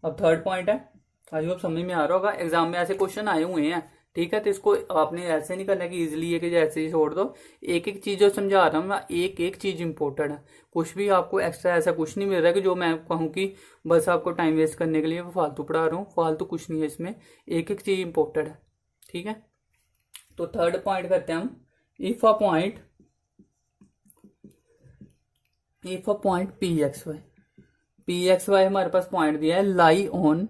अब थर्ड पॉइंट है, आज वो समझ में आ रहा होगा, एग्जाम में ऐसे क्वेश्चन आए हुए हैं, ठीक है। तो इसको आपने ऐसे नहीं करना कि इजिली है कि जैसे ही छोड़ दो, एक एक चीज जो समझा रहा हूँ ना, एक एक चीज इंपॉर्टेंट है। कुछ भी आपको एक्स्ट्रा ऐसा कुछ नहीं मिल रहा है कि जो मैं कहूँ कि बस आपको टाइम वेस्ट करने के लिए फालतू पढ़ा रहा हूँ, फालतू कुछ नहीं है इसमें, एक एक चीज इंपॉर्टेंट है, ठीक है। तो थर्ड पॉइंट करते हैं हम, if a point P X Y हमारे पास पॉइंट दिया है, लाई ऑन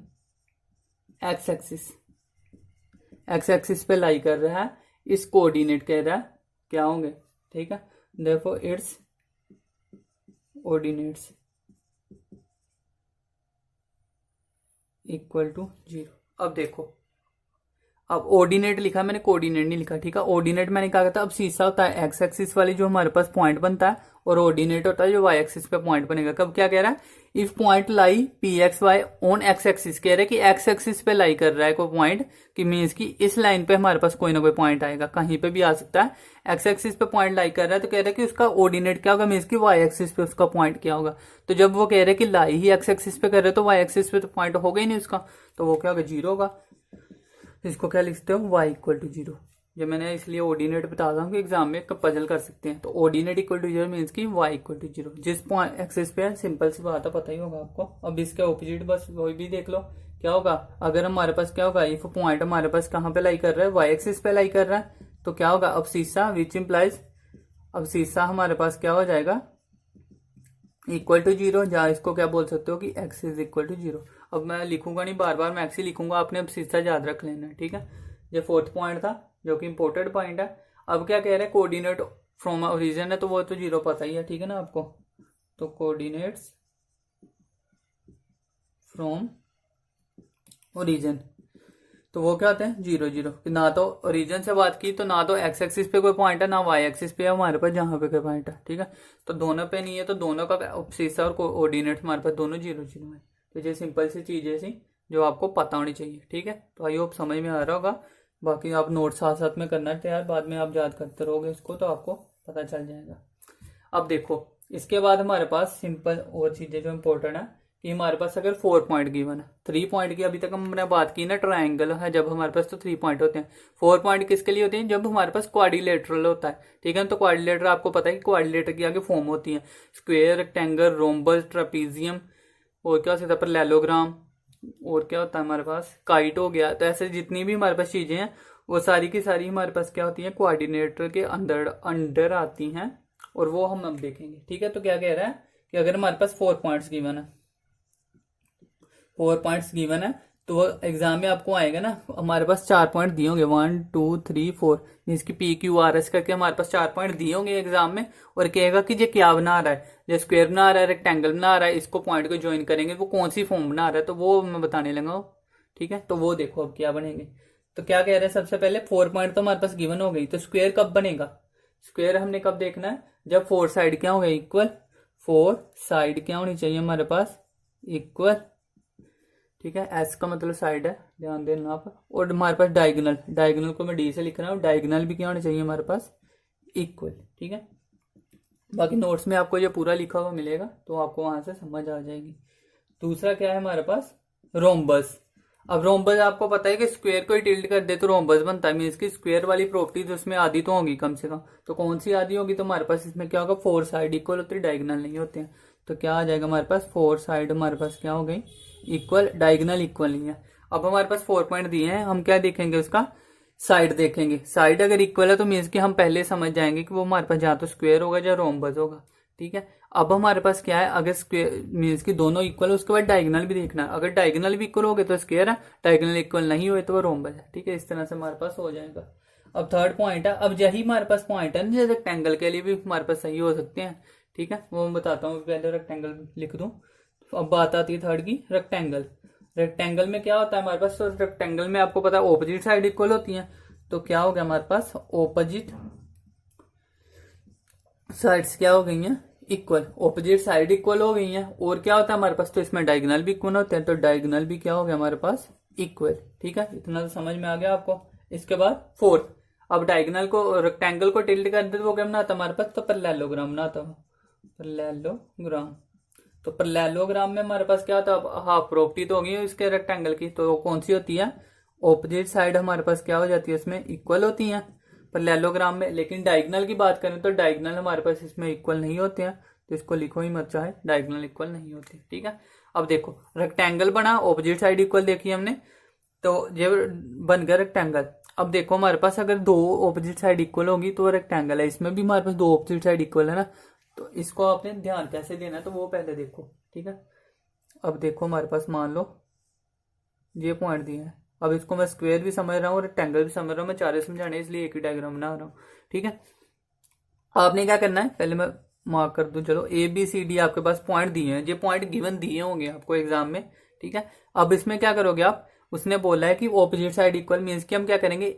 एक्स एक्सिस पे लाई कर रहा है, इस कोऑर्डिनेट कह रहा है क्या होंगे, ठीक है। Therefore its ordinates equal to 0। अब देखो, अब ऑर्डिनेट लिखा मैंने, कोऑर्डिनेट नहीं लिखा, ठीक है। ऑर्डिनेट मैंने कहा था, अब सीसा होता है एक्स एक्सिस वाली जो हमारे पास पॉइंट बनता है, और ऑर्डिनेट होता है जो वाई एक्सिस पे पॉइंट बनेगा। कब क्या कह रहा है, if point lie P X Y on X axis, कह रहा है कि एक्स एक्सिस पे लाई कर रहा है कोई पॉइंट, कि मीन्स कि इस लाइन पे हमारे पास कोई ना कोई पॉइंट आएगा, कहीं पे भी आ सकता है। एक्स एक्सिस पे पॉइंट लाई कर रहा है तो कह रहा है कि उसका ऑर्डिनेट क्या होगा, मीन्स कि वाई एक्सिस पे उसका पॉइंट क्या होगा। तो जब वो कह रहे हैं कि लाई ही एक्स एक्सिस पे कर रहे हैं तो वाई एक्सिस पे तो पॉइंट होगा ही नहीं उसका, तो वो क्या होगा, 0 होगा। इसको क्या लिखते हो, y इक्वल टू 0। जो मैंने इसलिए ऑर्डिनेट बता रहा हूँ कि एग्जाम में पजल कर सकते हैं। तो ऑर्डिनेट इक्वल टू 0 मीन्स की y इक्वल टू 0, जिस पॉइंट एक्सिस पे है, सिंपल सी बात है, पता ही होगा आपको। अब इसके ऑपोजिट बस वही भी देख लो, क्या होगा, अगर हमारे पास क्या होगा, इफ पॉइंट हमारे पास कहाँ पे लाई कर रहा है, y एक्सिस पे लाई कर रहा है, तो क्या होगा, अब सीसा विच इम्प्लाइज, अब सीसा हमारे पास क्या हो जाएगा, इक्वल टू 0, जहाँ इसको क्या बोल सकते हो कि x इज इक्वल टू 0। अब मैं लिखूंगा नहीं, बार बार मैं x ही लिखूंगा, आपने अब सीधा याद रख लेना है, ठीक है। ये फोर्थ पॉइंट था जो कि इंपोर्टेंट पॉइंट है। अब क्या कह रहे हैं, कोऑर्डिनेट फ्रॉम ओरिजिन है, तो वो तो 0 पता ही है, ठीक है ना आपको। तो कोऑर्डिनेट्स फ्रॉम ओरिजिन, तो वो क्या होते हैं, 0 0। ना तो ओरिजिन से बात की तो ना तो एक्स एक्सिस पे कोई पॉइंट है, ना वाई एक्सिस पे है हमारे पास जहां पे कोई पॉइंट है, ठीक है। तो दोनों पे नहीं है, तो दोनों का सीसा और कोऑर्डिनेट हमारे पास दोनों 0 0 है। तो ये सिंपल सी चीज है जो आपको पता होनी चाहिए, ठीक है। तो आई होप समझ में आ रहा होगा। बाकी आप नोट साथ साथ में करना तैयार, बाद में आप याद करते रहोगे इसको तो आपको पता चल जाएगा। अब देखो, इसके बाद हमारे पास सिंपल और चीजें जो इंपॉर्टेंट है कि हमारे पास अगर 4 पॉइंट गिवन है, 3 पॉइंट की अभी तक हमने बात की ना, ट्रायंगल है जब हमारे पास, तो 3 पॉइंट होते हैं। 4 पॉइंट किसके लिए होते हैं, जब हमारे पास क्वाड्रिलेटरल होता है, ठीक है। तो क्वाड्रिलेटर आपको पता है कि क्वाड्रिलेटर की आगे फॉर्म होती है, स्क्वायर, रेक्टेंगल, रोम्बस, ट्रेपीजियम, और क्या होता है पैरेललोग्राम, और क्या होता है हमारे पास, काइट हो गया। तो ऐसे जितनी भी हमारे पास चीजें हैं वो सारी की सारी हमारे पास क्या होती है, कोऑर्डिनेटर के अंडर आती हैं, और वो हम अब देखेंगे, ठीक है। तो क्या कह रहा है कि अगर हमारे पास 4 पॉइंट्स गिवन है, 4 पॉइंट्स गिवन है, तो एग्जाम में आपको आएगा ना, हमारे पास 4 पॉइंट दिए होंगे, 1 2 3 4, इसकी पी क्यू आर एस करके हमारे पास 4 पॉइंट दिए होंगे एग्जाम में, और कहेगा कि ये क्या बना रहा है, जो स्क्वायर बना रहा है, रेक्टेंगल बना रहा है, इसको पॉइंट को ज्वाइन करेंगे वो कौन सी फॉर्म बना रहा है, तो वो मैं बताने लगा, ठीक है। तो वो देखो अब क्या बनेंगे। तो क्या कह रहे हैं, सबसे पहले 4 पॉइंट तो हमारे पास गिवन हो गई, तो स्क्वायर कब बनेगा, स्क्वायर हमने कब देखना है, जब 4 साइड क्या हो गए इक्वल, 4 साइड क्या होनी चाहिए हमारे पास, इक्वल, ठीक है। एस का मतलब साइड है, ध्यान देना आप। और हमारे पास डायगोनल, डायगोनल को मैं डी से लिख रहा हूँ, डायगोनल भी क्या होना चाहिए हमारे पास, इक्वल, ठीक है। बाकी नोट्स में आपको ये पूरा लिखा हुआ मिलेगा, तो आपको वहां से समझ आ जाएगी। दूसरा क्या है हमारे पास, रोम्बस। अब रोम्बस आपको पता है कि स्क्वायर को ही टिल्ट कर दे तो रोम्बस बनता है, मीन्स की स्क्वायर वाली प्रॉपर्टीज उसमें आधी तो होगी कम से कम। तो कौन सी आधी होगी, तो हमारे पास इसमें क्या होगा, 4 साइड इक्वल होती है, डायगोनल नहीं होते हैं। तो क्या आ जाएगा हमारे पास, 4 साइड हमारे पास क्या हो गई, इक्वल, डायगोनल इक्वल नहीं है। अब हमारे पास 4 पॉइंट दिए हैं, हम क्या देखेंगे, उसका साइड देखेंगे। साइड अगर इक्वल है तो मीन्स कि हम पहले समझ जाएंगे कि वो हमारे पास जहाँ तो स्क्वायर होगा या रोम्बस होगा, ठीक है। अब हमारे पास क्या है, अगर स्क्वायर मीन्स कि दोनों इक्वल है, उसके बाद डायगोनल भी देखना है, अगर डायगोनल भी इक्वल हो गए तो स्क्वायर है, डायगोनल इक्वल नहीं हुए तो वो रोम्बस है, ठीक है। इस तरह से हमारे पास हो जाएगा। अब थर्ड पॉइंट है, अब यही हमारे पास पॉइंट है ना, जैसे रेक्टेंगल के लिए भी हमारे पास सही हो सकते हैं, ठीक है। वो मैं बताता हूँ, पहले रेक्टेंगल लिख दूं। अब बात आती है थर्ड की, रेक्टेंगल। रेक्टेंगल में क्या होता है हमारे पास, तो रेक्टेंगल में आपको पता है ऑपोजिट साइड इक्वल होती है, तो क्या हो गया हमारे पास, ऑपोजिट साइड्स क्या हो गई हैं, इक्वल, ऑपोजिट साइड इक्वल हो गई हैं। और क्या होता है हमारे पास, तो इसमें डायगोनल भी इक्वल होते हैं, तो डायगोनल भी क्या हो गया हमारे पास, इक्वल, ठीक है। इतना तो समझ में आ गया आपको। इसके बाद फोर्थ, अब डायगोनल को, रेक्टेंगल को टिल्ट कर दे तो वो क्या बनाता हमारे पास, तो पैरेललोग्राम बनाता है, पैरेललोग्राम। तो पैरेललोग्राम में हमारे पास क्या होता है, हाफ प्रॉपर्टी तो होगी इसके रेक्टेंगल की, तो कौन सी होती है, ऑपोजिट साइड हमारे पास क्या हो जाती है, इसमें इक्वल होती है पैरेललोग्राम में। लेकिन डायगोनल की बात करें तो डायगोनल हमारे पास इसमें इक्वल नहीं होते हैं, तो इसको लिखो ही मत चाहे, डायगोनल इक्वल नहीं होते, ठीक है। अब देखो रेक्टेंगल बना, ऑपोजिट साइड इक्वल देखी हमने, तो ये बन गया रेक्टेंगल। अब देखो हमारे पास अगर 2 ऑपोजिट साइड इक्वल होगी तो रेक्टेंगल है, इसमें भी हमारे पास 2 ऑपोजिट साइड इक्वल है ना, तो इसको आपने ध्यान कैसे देना है तो वो पहले देखो, ठीक है। अब देखो हमारे पास मान लो ये पॉइंट दिए हैं, अब इसको मैं स्क्वायर भी समझ रहा हूँ, रेक्टेंगल भी समझ रहा हूँ, मैं चारे समझाने इसलिए एक ही डायग्राम बना रहा हूँ, ठीक है। आपने क्या करना है, पहले मैं मार्क कर दूं, चलो ए बी सी डी आपके पास पॉइंट दिए हैं, ये पॉइंट गिवन दिए होंगे आपको एग्जाम में, ठीक है। अब इसमें क्या करोगे आप, उसने बोला है कि ऑपोजिट साइड इक्वल, मीन्स कि हम क्या करेंगे,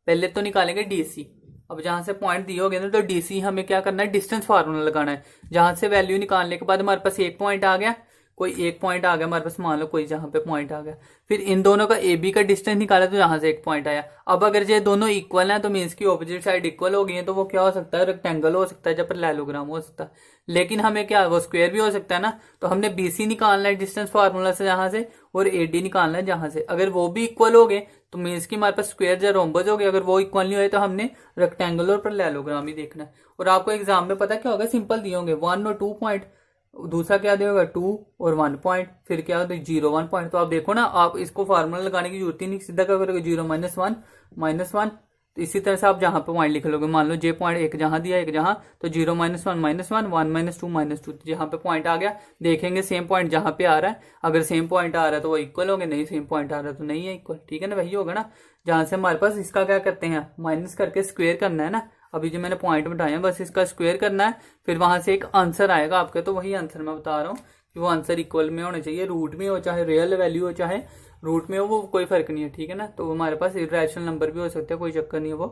पहले तो निकालेंगे डीसी। अब जहां से पॉइंट दिए होंगे ना, तो डीसी हमें क्या करना है, डिस्टेंस फार्मूला लगाना है। जहां से वैल्यू निकालने के बाद हमारे पास एक पॉइंट आ गया, कोई एक पॉइंट आ गया हमारे पास, मान लो कोई जहां पे पॉइंट आ गया, फिर इन दोनों का ए बी का डिस्टेंस निकाला तो जहां से एक पॉइंट आया। अब अगर ये दोनों इक्वल हैं तो मीन्स की ऑपोजिट साइड इक्वल हो गई है, तो वो क्या हो सकता है, रेक्टेंगल हो सकता है, जब पैरेललोग्राम हो सकता है। लेकिन हमें क्या, वो स्क्वायर भी हो सकता है ना, तो हमने बीसी निकालना है डिस्टेंस फार्मूला से जहां से, और एडी निकालना है जहां से। अगर वो भी इक्वल हो गए तो मीन्स की हमारे पास स्क्वायर या रोम्बस हो गए, अगर वो इक्वल नहीं हुए तो हमने रेक्टेंगल और पैरेललोग्राम ही देखना है। और आपको एग्जाम में पता क्या होगा, सिंपल दिए होंगे 1 और 2 पॉइंट, दूसरा क्या देगा 2 और 1 पॉइंट, फिर क्या होता है 0 1 पॉइंट। तो आप देखो ना, आप इसको फार्मूला लगाने की जरूरत ही नहीं, सीधा क्या करोगे 0 -1 -1। तो इसी तरह से आप जहां पे पॉइंट लिख लोगे, मान लो जे पॉइंट एक जहां दिया एक जहां, तो 0 -1 -1 1 -2 -2, जहां पे पॉइंट आ गया देखेंगे सेम पॉइंट जहां पे आ रहा है, अगर सेम पॉइंट आ रहा है तो वो इक्वल होंगे, नहीं सेम पॉइंट आ रहा है तो नहीं है इक्वल, ठीक है ना, वही होगा ना। जहां से हमारे पास इसका क्या करते हैं, माइनस करके स्क्वायर करना है ना, अभी जो मैंने पॉइंट बताया बस इसका स्क्वायर करना है, फिर वहां से एक आंसर आएगा आपके, तो वही आंसर मैं बता रहा हूँ कि वो आंसर इक्वल में होने चाहिए, रूट में हो चाहे रियल वैल्यू हो चाहे रूट में हो, वो कोई फर्क नहीं है, ठीक है ना। तो हमारे पास इरेशनल नंबर भी हो सकता है, कोई चक्कर नहीं है वो,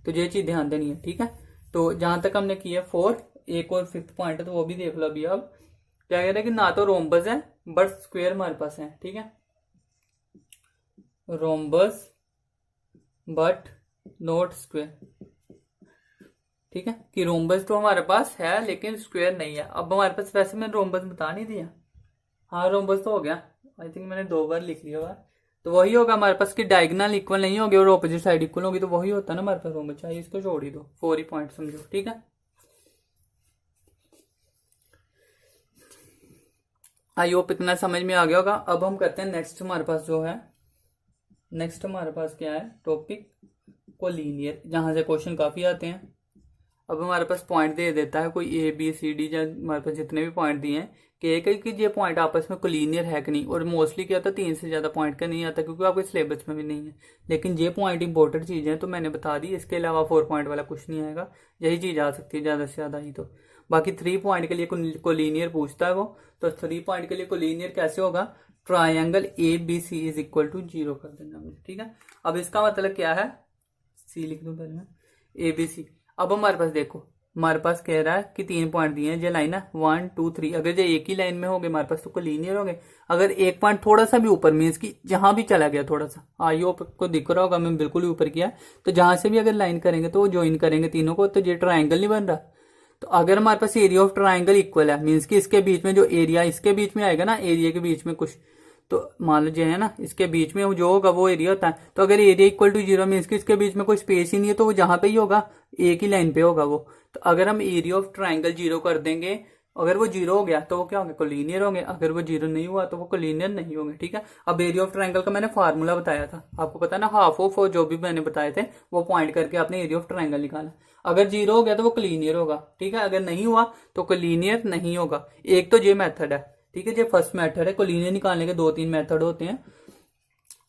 तो ये चीज ध्यान देनी है, ठीक है। तो जहां तक हमने किया 4, एक और 5th पॉइंट है तो वो भी देख लो अभी। अब क्या कह रहे हैं कि ना तो रोम्बस है बट स्क्वायर हमारे पास है, ठीक है, रोम्बस बट नॉट स्क्वायर, ठीक है, कि रोम्बस तो हमारे पास है लेकिन स्क्वायर नहीं है। अब हमारे पास, वैसे मैंने रोम्बस बता नहीं दिया, हाँ रोम्बस तो हो गया, आई थिंक मैंने 2 बार लिख लिया बार, तो वही होगा हमारे पास कि डायगोनल इक्वल नहीं होगी और ऑपोजिट साइड इक्वल होगी, तो वही होता है ना हमारे पास रोम्बस, चाहिए इसको छोड़ ही दो, 4 ही पॉइंट समझो, ठीक है। आई होप इतना समझ में आ गया होगा। अब हम करते हैं नेक्स्ट, हमारे पास जो है नेक्स्ट हमारे पास क्या है टॉपिक, कोलिनियर, जहां से क्वेश्चन काफी आते हैं। अब हमारे पास पॉइंट दे देता है कोई ए बी सी डी, हमारे पास जितने भी पॉइंट दिए हैं कि एक कि ये पॉइंट आपस में कोलिनियर है कि नहीं, और मोस्टली क्या होता है 3 से ज्यादा पॉइंट का नहीं आता, क्योंकि आपके सिलेबस में भी नहीं है। लेकिन ये पॉइंट इंपॉर्टेंट चीजें हैं तो मैंने बता दी, इसके अलावा 4 पॉइंट वाला कुछ नहीं आएगा, यही चीज आ सकती है ज्यादा से ज्यादा ही। तो बाकी 3 पॉइंट के लिए कोलिनियर पूछता है वो, तो 3 पॉइंट के लिए कोलिनियर कैसे होगा, triangle A B C is equal to 0 कर देना मुझे, ठीक है। अब इसका मतलब क्या है, सी लिख दूं पहले मैं, ए बी सी। अब हमारे पास देखो, हमारे पास कह रहा है कि 3 पॉइंट दिए हैं, ये लाइन है 1 2 3, अगर ये एक ही लाइन में हो गए हमारे पास तो कोलिनियर हो गए। अगर एक पॉइंट थोड़ा सा भी ऊपर, मीन्स की जहां भी चला गया थोड़ा सा, आई होप को दिख रहा होगा मैं बिल्कुल ही ऊपर किया, तो जहां से भी अगर लाइन करेंगे तो वो ज्वाइन करेंगे तीनों को, तो ये ट्राइंगल नहीं बन रहा। तो अगर हमारे पास एरिया ऑफ ट्राइंगल इक्वल है, मीन्स की इसके बीच में जो एरिया इसके बीच में आएगा ना, एरिया के बीच में कुछ, तो मान लो है ना इसके बीच में जो होगा वो एरिया होता है, तो अगर एरिया इक्वल टू 0 मीन्स की इसके बीच में कोई स्पेस ही नहीं है, तो वो जहां पे ही होगा एक ही लाइन पे होगा वो। तो अगर हम एरिया ऑफ ट्राइंगल 0 कर देंगे, अगर वो 0 हो गया तो वो क्या होंगे, कोलिनियर होंगे, अगर वो 0 नहीं हुआ तो वो कोलिनियर नहीं होंगे, ठीक है। अब एरिया ऑफ ट्राइंगल का मैंने फार्मूला बताया था आपको, पता ना, हाफ ऑफ जो भी मैंने बताए थे वो पॉइंट करके आपने एरिया ऑफ ट्राइंगल निकाला। अगर 0 हो गया तो वो कोलिनियर होगा, ठीक है, अगर नहीं हुआ तो कोलिनियर नहीं होगा। एक तो ये मेथड है, ठीक है, ये फर्स्ट मेथड है, कोलिनियर निकालने के 2-3 मेथड होते हैं।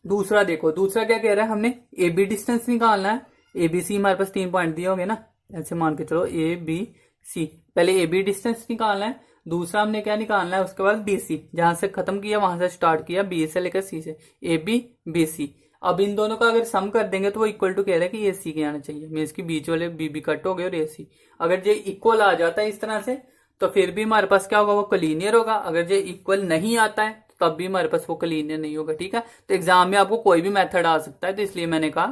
दूसरा देखो, दूसरा क्या कह रहा है, हमने ए बी डिस्टेंस निकालना है, ए बी सी हमारे पास 3 पॉइंट दिए होंगे ना, ऐसे मान के चलो ए बी सी, पहले ए बी डिस्टेंस निकालना है, दूसरा हमने क्या निकालना है, उसके बाद बी सी, जहां से खत्म किया वहां से स्टार्ट किया, बी से लेकर सी से, ए बी बी सी। अब इन दोनों का अगर सम कर देंगे तो वो इक्वल टू कह रहा है कि ए सी के आना चाहिए, मीन्स की बीच वाले बी बी कट हो गए और ए सी। अगर ये इक्वल आ जाता है इस तरह से तो फिर भी हमारे पास क्या होगा, वो कोलिनियर होगा। अगर ये इक्वल नहीं आता है तब भी हमारे पास वो कोलिनियर नहीं होगा, ठीक है। तो एग्जाम में आपको कोई भी मेथड आ सकता है, तो इसलिए मैंने कहा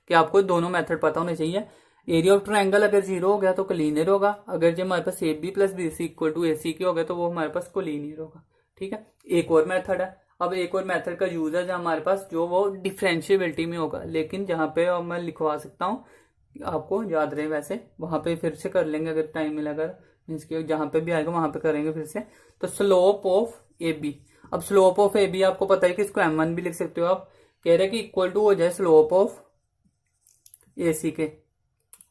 कि आपको दोनों मेथड पता होने चाहिए। एरिया ऑफ ट्राइंगल अगर 0 हो गया तो कोलिनियर होगा, अगर जो हमारे पास A B plus B C equal to A C के हो गया तो वो हमारे पास कोलिनियर होगा, ठीक है। एक और मेथड है, अब एक और मेथड का यूज है जहां हमारे पास जो वो डिफरेंशिएबिलिटी में होगा, लेकिन जहां पे मैं लिखवा सकता हूँ आपको याद रहे, वैसे वहां पे फिर से कर लेंगे अगर टाइम मिलेगा, मीन्स की जहां पे भी आएगा वहां पे करेंगे फिर से। तो स्लोप ऑफ ए बी, अब स्लोप ऑफ ए बी आपको पता है कि इसको M1 भी लिख सकते हो आप, कह रहे हैं कि इक्वल टू हो जाए स्लोप ऑफ ए सी के,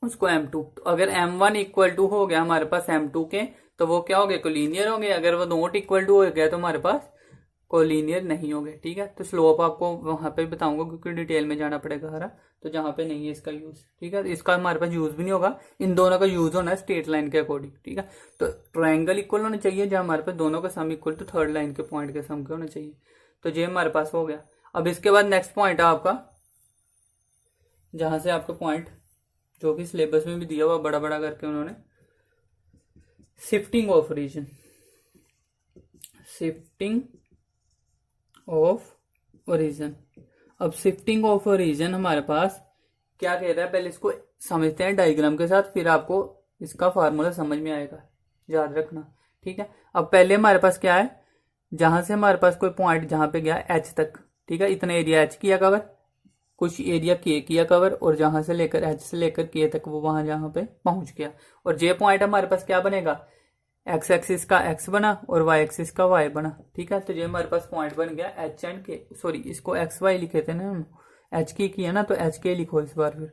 उसको M2। तो अगर M1 इक्वल टू हो गया हमारे पास M2 के तो वो क्या हो गए, कोलिनियर हो गए। अगर वो नॉट इक्वल टू हो गया तो हमारे पास कोलिनियर नहीं हो गए, ठीक है। तो स्लोप आपको वहां पे बताऊंगा क्योंकि डिटेल में जाना पड़ेगा हरा, तो जहां पे नहीं है इसका यूज, ठीक है। इसका हमारे पास यूज भी नहीं होगा, इन दोनों का यूज होना है स्ट्रेट लाइन के अकॉर्डिंग, ठीक है। तो ट्रायंगल इक्वल होना चाहिए जहां हमारे पास दोनों का sum equal to third line के पॉइंट के सम के होना चाहिए। तो ये हमारे पास हो गया। अब इसके बाद नेक्स्ट पॉइंट है आपका, जहां से आपका पॉइंट जो कि सिलेबस में भी दिया हुआ बड़ा बड़ा करके उन्होंने, shifting of region, shifting of origin. अब शिफ्टिंग ऑफ ओरिजिन हमारे पास क्या कह रहा है, पहले इसको समझते हैं डायग्राम के साथ, फिर आपको इसका फार्मूला समझ में आएगा, याद रखना, ठीक है। अब पहले हमारे पास क्या है, जहां से हमारे पास कोई पॉइंट जहां पे गया एच तक, ठीक है, इतना एरिया एच किया कवर, कुछ एरिया के किया कवर, और जहां से लेकर एच से लेकर के तक वो वहां जहां पे पहुंच गया। और जे पॉइंट हमारे पास क्या बनेगा, एक्स एक्सिस का एक्स बना और वाई एक्सिस का वाई बना, ठीक है। तो ये हमारे पास पॉइंट बन गया एच एंड के, सॉरी इसको एक्स वाई लिखे थे ना हम, एच के किया ना, तो एच के लिखो इस बार फिर,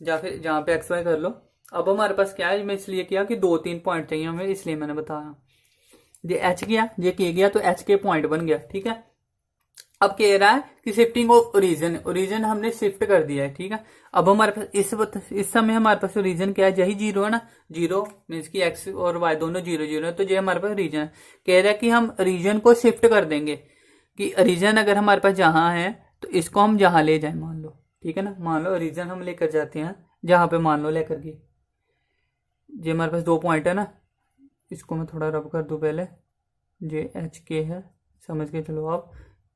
या फिर जहां पे एक्स वाई कर लो। अब हमारे पास क्या है, मैं इसलिए किया कि 2-3 पॉइंट चाहिए हमें, इसलिए मैंने बताया। ये एच गया, ये के गया, तो एच के पॉइंट बन गया, ठीक है। अब कह रहा है कि शिफ्टिंग ऑफ ओरिजिन, ओरिजिन हमने शिफ्ट कर दिया है, ठीक है। अब हमारे पास इस समय हमारे पास ओरिजिन क्या है, यही जीरो है ना, जीरो मीन्स की एक्स और वाई दोनों जीरो जीरो है, तो ये हमारे पास रीजन है। कह रहा है कि हम रीजन को शिफ्ट कर देंगे, कि रीजन अगर हमारे पास जहां है तो इसको हम जहां ले जाए, मान लो, ठीक है ना, मान लो रीजन हम लेकर जाते हैं जहां पे, मान लो लेकर के, ये हमारे पास 2 पॉइंट है ना, इसको मैं थोड़ा रब कर दूं पहले, ये एच के है, समझ के चलो आप।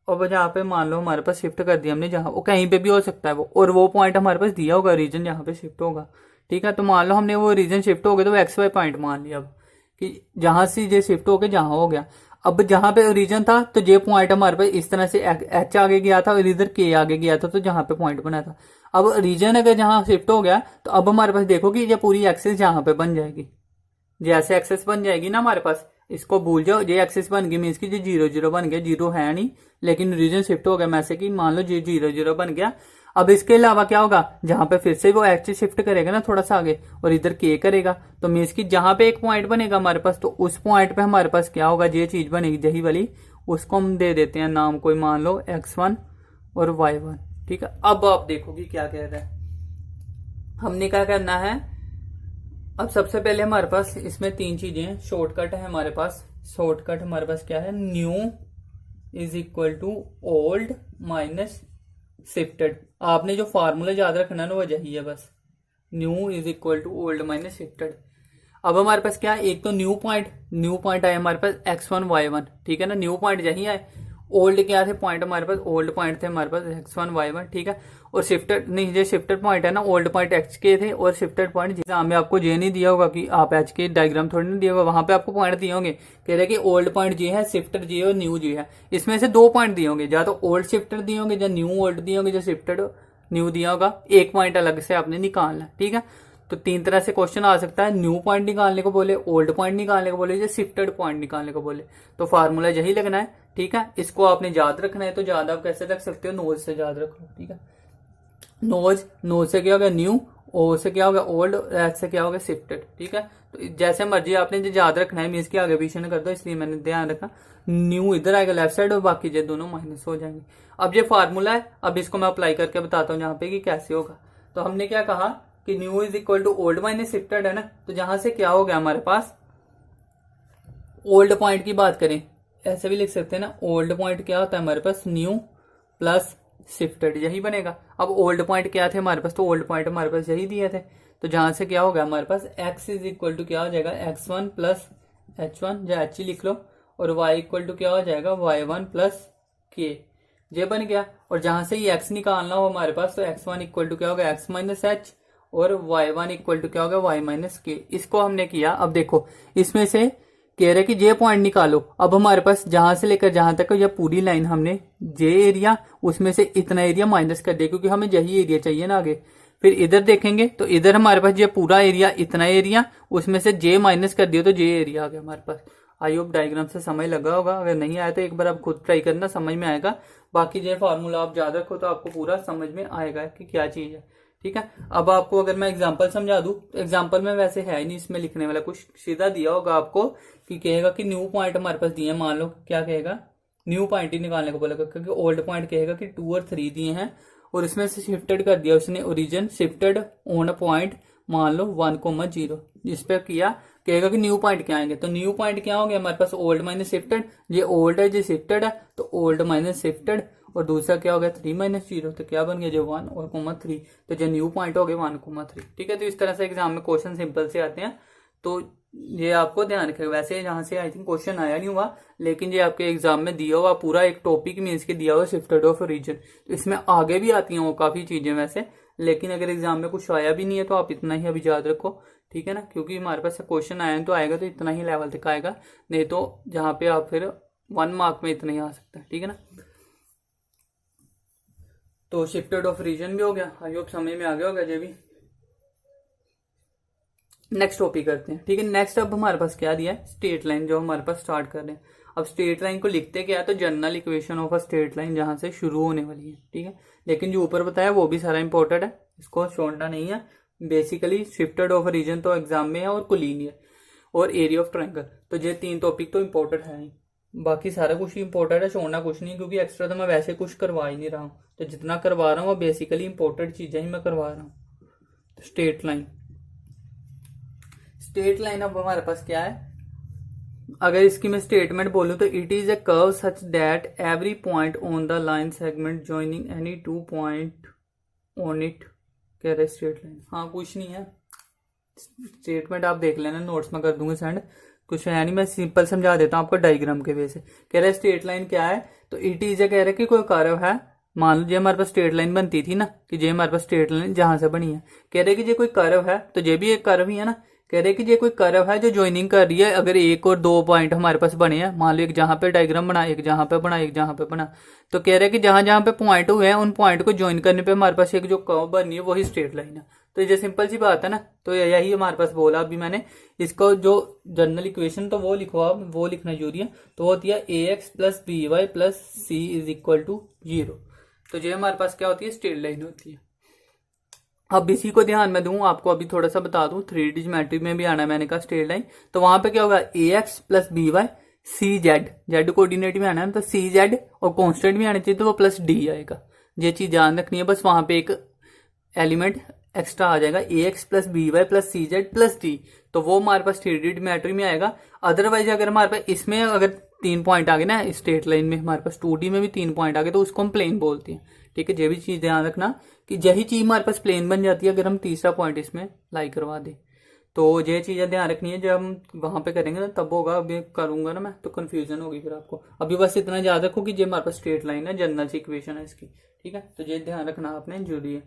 अब जहाँ पे मान लो हमारे पास शिफ्ट कर दिया हमने, जहाँ वो कहीं पे भी हो सकता है वो, और वो पॉइंट हमारे पास दिया होगा रीजन जहाँ पे शिफ्ट होगा, ठीक है। तो मान लो हमने वो रीजन शिफ्ट हो गया, तो वो एक्स वाई पॉइंट मान लिया, अब कि जहां से ये शिफ्ट हो गया जहां हो गया। अब जहां पे रीजन था तो ये पॉइंट हमारे पास इस तरह से एच आगे गया था और इधर के आगे गया था, तो जहां पे पॉइंट बना था। अब रीजन अगर जहां शिफ्ट हो गया तो अब हमारे पास देखो कि ये पूरी एक्सेस जहां पे बन जाएगी, जैसे एक्सेस बन जाएगी ना हमारे पास, इसको भूल जाओ, ये एक्सेस बन गई मीन्स की जो 0-0 बन गया, जीरो है नहीं लेकिन रीजन शिफ्ट हो गया, मैं से कि मान लो 0-0 बन गया। अब इसके अलावा क्या होगा, जहां पे फिर से वो एक्सेस शिफ्ट करेगा ना थोड़ा सा आगे और इधर के करेगा, तो मीन्स की जहां पे एक पॉइंट बनेगा हमारे पास, तो उस पॉइंट पे हमारे पास क्या होगा, ये चीज बनेगी यही वाली, उसको हम दे देते हैं नाम कोई, मान लो x1 और y1, ठीक है। अब आप देखोगे क्या कह रहा है, हमने क्या करना है। अब सबसे पहले हमारे पास इसमें 3 चीजें हैं, शॉर्टकट है हमारे पास, शॉर्टकट हमारे पास क्या है, new is equal to old minus shifted. आपने जो फार्मूला याद रखना है ना वो यही है बस, new is equal to old minus shifted. अब हमारे पास क्या है, एक तो न्यू पॉइंट आए हमारे पास x1 y1, ठीक है ना, न्यू पॉइंट यही आए। ओल्ड क्या थे पॉइंट हमारे पास, ओल्ड पॉइंट थे हमारे पास x1 y1, ठीक है। और शिफ्टेड नहीं, जो शिफ्टेड पॉइंट है ना, ओल्ड पॉइंट एक्स के थे और शिफ्टेड पॉइंट, जैसे में आपको ये नहीं दिया होगा कि आप एच के डायग्राम थोड़ी नहीं दिया होगा, वहां पे आपको पॉइंट दिए होंगे, कह रहे कि ओल्ड पॉइंट जी है, शिफ्टेड जी है और न्यू जी है। इसमें से 2 पॉइंट दिए होंगे, या तो ओल्ड शिफ्टेड दिए होंगे या न्यू ओल्ड दिए होंगे, जो शिफ्टेड न्यू दिया होगा, एक पॉइंट अलग से आपने निकालना, ठीक है। तो 3 तरह से क्वेश्चन आ सकता है, न्यू पॉइंट निकालने को बोले, ओल्ड पॉइंट निकालने को बोले, या शिफ्टेड पॉइंट निकालने को बोले। तो फार्मूला यही लगना है, ठीक है। इसको आपने याद रखना है, तो याद आप कैसे रख सकते हो, नोज से याद रखो, ठीक है। नोज से क्या होगा न्यू, ओ से क्या होगा ओल्ड, एच से क्या होगा शिफ्टेड, ठीक है। तो जैसे मर्जी आपने जो याद रखना है, मीन्स की आगे पीछे न कर दो, इसलिए मैंने ध्यान रखा, न्यू इधर आएगा लेफ्ट साइड और बाकी जो दोनों माइनस हो जाएंगे। अब ये फार्मूला है, अब इसको मैं अप्लाई करके बताता हूँ यहाँ पे कि कैसे होगा। तो हमने क्या कहा कि new is equal to old minus shifted है ना, तो जहां से क्या हो गया हमारे पास, ओल्ड पॉइंट की बात करें ऐसे भी लिख सकते हैं ना, ओल्ड पॉइंट क्या होता है हमारे पास, न्यू प्लस शिफ्टेड, यही बनेगा। अब ओल्ड पॉइंट क्या थे हमारे पास, तो ओल्ड पॉइंट हमारे पास यही दिए थे, तो जहां से क्या होगा हमारे पास, x इज इक्वल टू क्या हो जाएगा, x1 प्लस h1 या h लिख लो, और y इक्वल टू क्या हो जाएगा, y1 प्लस k, ये बन गया। और जहां से ये x निकालना हो हमारे पास, तो x1 इक्वल टू क्या होगा, x माइनस h, और y1 इक्वल टू क्या होगा, y माइनस k। इसको हमने किया। अब देखो इसमें से कह रहे कि ये पॉइंट निकालो। अब हमारे पास जहां से लेकर जहां तक यह पूरी लाइन हमने जे एरिया, उसमें से इतना एरिया माइनस कर दिया, क्योंकि हमें यही एरिया चाहिए ना आगे। फिर इधर देखेंगे तो इधर हमारे पास ये पूरा एरिया, इतना एरिया, उसमें से जे माइनस कर दिया, तो जे एरिया आ गया हमारे पास। आई होप डायग्राम से समझ लगा होगा, अगर नहीं आया तो एक बार आप खुद ट्राई करना, समझ में आएगा। बाकी ये फार्मूला आप याद रखो तो आपको पूरा समझ में आएगा कि क्या चीज है, ठीक है। अब आपको अगर मैं एग्जांपल समझा दूं, तो एग्जांपल में वैसे है ही नहीं इसमें लिखने वाला, कुछ सीधा दिया होगा आपको कि कहेगा कि न्यू पॉइंट हमारे पास दिए हैं, मान लो क्या कहेगा, न्यू पॉइंट ही निकालने को बोलेगा, क्योंकि ओल्ड पॉइंट कहेगा कि 2 और 3 दिए हैं और इसमें से शिफ्टेड कर दिया उसने origin shifted on a point मान लो 1,0 जिस पे किया, कहेगा कि न्यू पॉइंट क्या आएंगे, तो न्यू पॉइंट क्या हो गया हमारे पास ओल्ड माइनस शिफ्टेड, ये ओल्ड है ये शिफ्टेड है तो ओल्ड माइनस शिफ्टेड, और दूसरा क्या हो गया 3 - 0 तो क्या बन गया जो 1 और 3, तो जो न्यू पॉइंट हो गया 1,3। ठीक है, तो इस तरह से एग्जाम में क्वेश्चन सिंपल से आते हैं, तो ये आपको ध्यान रखेगा। वैसे यहाँ से आई थिंक क्वेश्चन आया नहीं हुआ, लेकिन ये आपके एग्जाम में दिया हुआ पूरा एक टॉपिक मीन्स के दिया हुआ शिफ्टेड ऑफ रीजन, तो इसमें आगे भी आती हैं वो काफी चीजें वैसे, लेकिन अगर एग्जाम में कुछ आया भी नहीं है तो आप इतना ही अभी याद रखो। ठीक है ना, क्योंकि हमारे पास क्वेश्चन आया तो आएगा तो इतना ही लेवल तक आएगा, नहीं तो जहां पे आप फिर 1 मार्क में इतना ही आ सकता है। ठीक है ना, तो शिफ्टेड ऑफ रीजन भी हो गया, आई होप समझ में आ गया होगा ये भी। नेक्स्ट टॉपिक करते हैं। ठीक है, नेक्स्ट अब हमारे पास क्या दिया है, स्ट्रेट लाइन जो हमारे पास स्टार्ट कर रहे हैं। अब स्ट्रेट लाइन को लिखते क्या है, तो general equation of a straight line जहां से शुरू होने वाली है। ठीक है, लेकिन जो ऊपर बताया वो भी सारा इंपॉर्टेंट है, इसको छोड़ना नहीं है। बेसिकली शिफ्टेड ऑफ रीजन तो एग्जाम में है, और कोलिनियर और एरिया ऑफ ट्रायंगल, तो ये 3 टॉपिक तो इंपॉर्टेंट है ही, बाकी सारा कुछ इंपॉर्टेंट है, छोड़ना कुछ नहीं, क्योंकि एक्स्ट्रा तो मैं वैसे कुछ करवा ही नहीं रहा हूँ, तो जितना करवा रहा हूँ वो बेसिकली इंपॉर्टेंट चीजें ही मैं करवा रहा हूँ। तो स्ट्रेट लाइन, स्ट्रेट लाइन अब हमारे पास क्या है, अगर इसकी मैं स्टेटमेंट बोलूं तो it is a curve such that every point on the line segment joining any 2 point on it, कह रहे स्ट्रेट लाइन। हाँ कुछ नहीं है, स्टेटमेंट आप देख लेना, नोट्स में कर दूंगा सेंड, कुछ है नहीं, मैं सिंपल समझा देता हूँ आपको डायग्राम के वे से। कह रहे स्ट्रेट लाइन क्या है, तो इट इज कह रहे कि कोई कर्व है, मान लो जो हमारे पास स्ट्रेट लाइन बनती थी ना, कि जो हमारे पास स्ट्रेट लाइन जहां से बनी है, कह रहे कि ये कोई कर्व है, तो ये भी एक कर्व ही है ना, कह रहे कि ये कोई कर्व है जो ज्वाइनिंग कर रही है, अगर 1 और 2 पॉइंट हमारे पास बने हैं, मान लो एक जहां पे डायग्राम बना, एक जहां पे बना, एक जहां पे बना, तो कह रहे कि जहां जहां पे पॉइंट हुए हैं उन पॉइंट को ज्वाइन करने पे हमारे पास एक जो कर्व बनी है वही स्ट्रेट लाइन है। तो ये सिंपल सी बात है ना, तो यही हमारे पास बोला अभी मैंने, इसको जो जनरल इक्वेशन तो वो लिखवा, वो लिखना जरूरी है, तो वो होती है ax plus B Y plus C is equal to 0, तो ये हमारे पास क्या होती है, स्ट्रेट लाइन होती है। अब इसी को ध्यान में दूं, आपको अभी थोड़ा सा बता दूं, 3D ज्योमेट्री में भी आना है मैंने कहा स्ट्रेट लाइन, तो वहां पे क्या होगा ax plus B Y C Z, Z coordinate में आना है, तो सी जेड और कॉन्स्टेंट भी आना चाहिए, तो वो प्लस डी आएगा, ये चीज ध्यान रखनी है बस, वहां पे एक एलिमेंट एक्स्ट्रा आ जाएगा ax plus B Y plus C Z plus D, तो वो हमारे पास 3D ज्योमेट्री में आएगा। अदरवाइज अगर हमारे पास इसमें अगर 3 पॉइंट आ गए ना स्ट्रेट लाइन में, हमारे पास 2D में भी 3 पॉइंट आ गए, तो उसको हम प्लेन बोलते हैं। ठीक है, ये भी चीज ध्यान रखना कि यही चीज हमारे पास प्लेन बन जाती है अगर हम तीसरा पॉइंट इसमें लाई करवा दे, तो ये चीजें ध्यान रखनी है, जब हम वहां पे करेंगे ना तब होगा, अभी करूंगा ना मैं तो कंफ्यूजन होगी फिर आपको। अभी बस इतना याद रखो कि ये हमारे पास स्ट्रेट लाइन है, जनरल सी इक्वेशन है इसकी। ठीक है, तो ये ध्यान रखना आपने जरूरी है।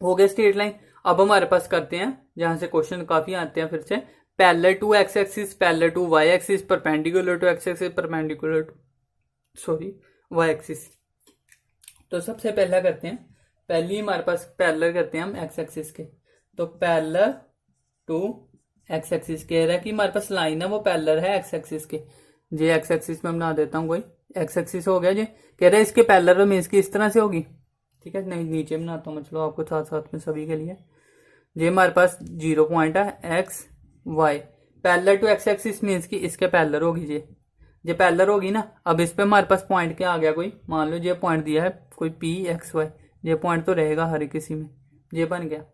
हो गया स्ट्रेट लाइन। अब हमारे पास करते हैं जहां से क्वेश्चन काफी आते हैं फिर से, parallel to X axis, parallel to Y axis, perpendicular to X axis, perpendicular to Y axis. तो सबसे पहला करते हैं, पहली हमारे पास पैरेलल करते हैं हम एक्स एक्सिस के, तो पैरेलल टू एक्स एक्सिस कह रहा है कि हमारे पास लाइन है वो पैरेलल है एक्स एक्सिस के, जे एक्स एक्सिस में बना देता हूँ, कोई एक्स एक्सिस हो गया, जे कह रहा है इसके पैरेलल मीन्स की इस तरह से होगी। ठीक है, नहीं नीचे बनाता हूँ, चलो आपको साथ साथ में सभी के लिए, ये हमारे पास 0 पॉइंट है X Y, parallel to X axis means की इसके पैरेलल होगी, ये पैरेलल होगी ना। अब इस पे हमारे पास पॉइंट क्या आ गया, कोई मान लो ये पॉइंट दिया है कोई पी एक्स वाई, ये पॉइंट तो रहेगा हर किसी में, ये बन गया।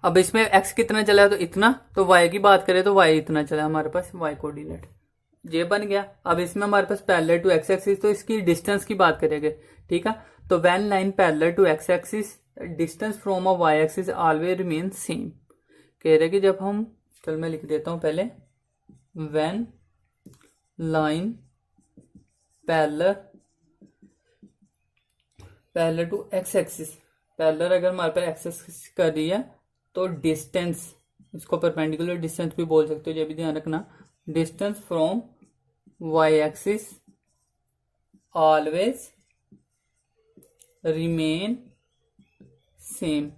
अब इसमें एक्स कितना चला तो इतना, तो वाई की बात करें तो वाई इतना चला हमारे पास, वाई कोऑर्डिनेट ये बन गया। अब इसमें हमारे पास पैरेलल टू एक्स एक्सिस, तो इसकी डिस्टेंस की बात करेंगे। ठीक है, तो when line parallel to X axis distance from a Y axis always remain same, कह रहे कि जब हम, चल मैं लिख देता हूं पहले, when line parallel to X axis, parallel अगर हमारे पास एक्स एक्सिस कर रही है तो डिस्टेंस, इसको परपेंडिकुलर डिस्टेंस भी बोल सकते हो, ये भी ध्यान रखना, distance from Y axis always remain same.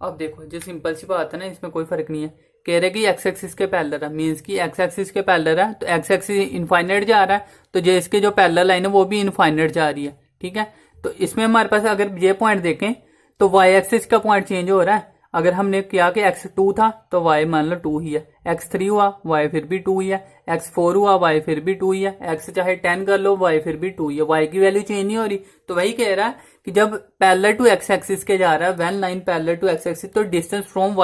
अब देखो जो सिंपल सी बात है ना, इसमें कोई फर्क नहीं है, कह रहे कि एक्स एक्सिस के पैरेलल है, मींस की एक्स एक्सिस के पैरेलल है, तो एक्स एक्सिस इनफाइनाइट जा रहा है, तो जो इसके जो पैरेलल लाइन है वो भी इनफाइनाइट जा रही है। ठीक है, तो इसमें हमारे पास अगर ये पॉइंट देखें तो वाई एक्सिस का पॉइंट चेंज हो रहा है, अगर हमने किया कि x2 था तो y मान लो 2 ही है, x3 हुआ y फिर भी 2 ही है, x4 हुआ y फिर भी 2 ही है, x चाहे 10 कर लो y फिर भी 2 ही है, y की वैल्यू चेंज नहीं हो रही। तो वही कह रहा है कि जब पैरेलल टू x एक्सिस के जा रहा है, when line parallel to x axis, तो डिस्टेंस फ्रॉम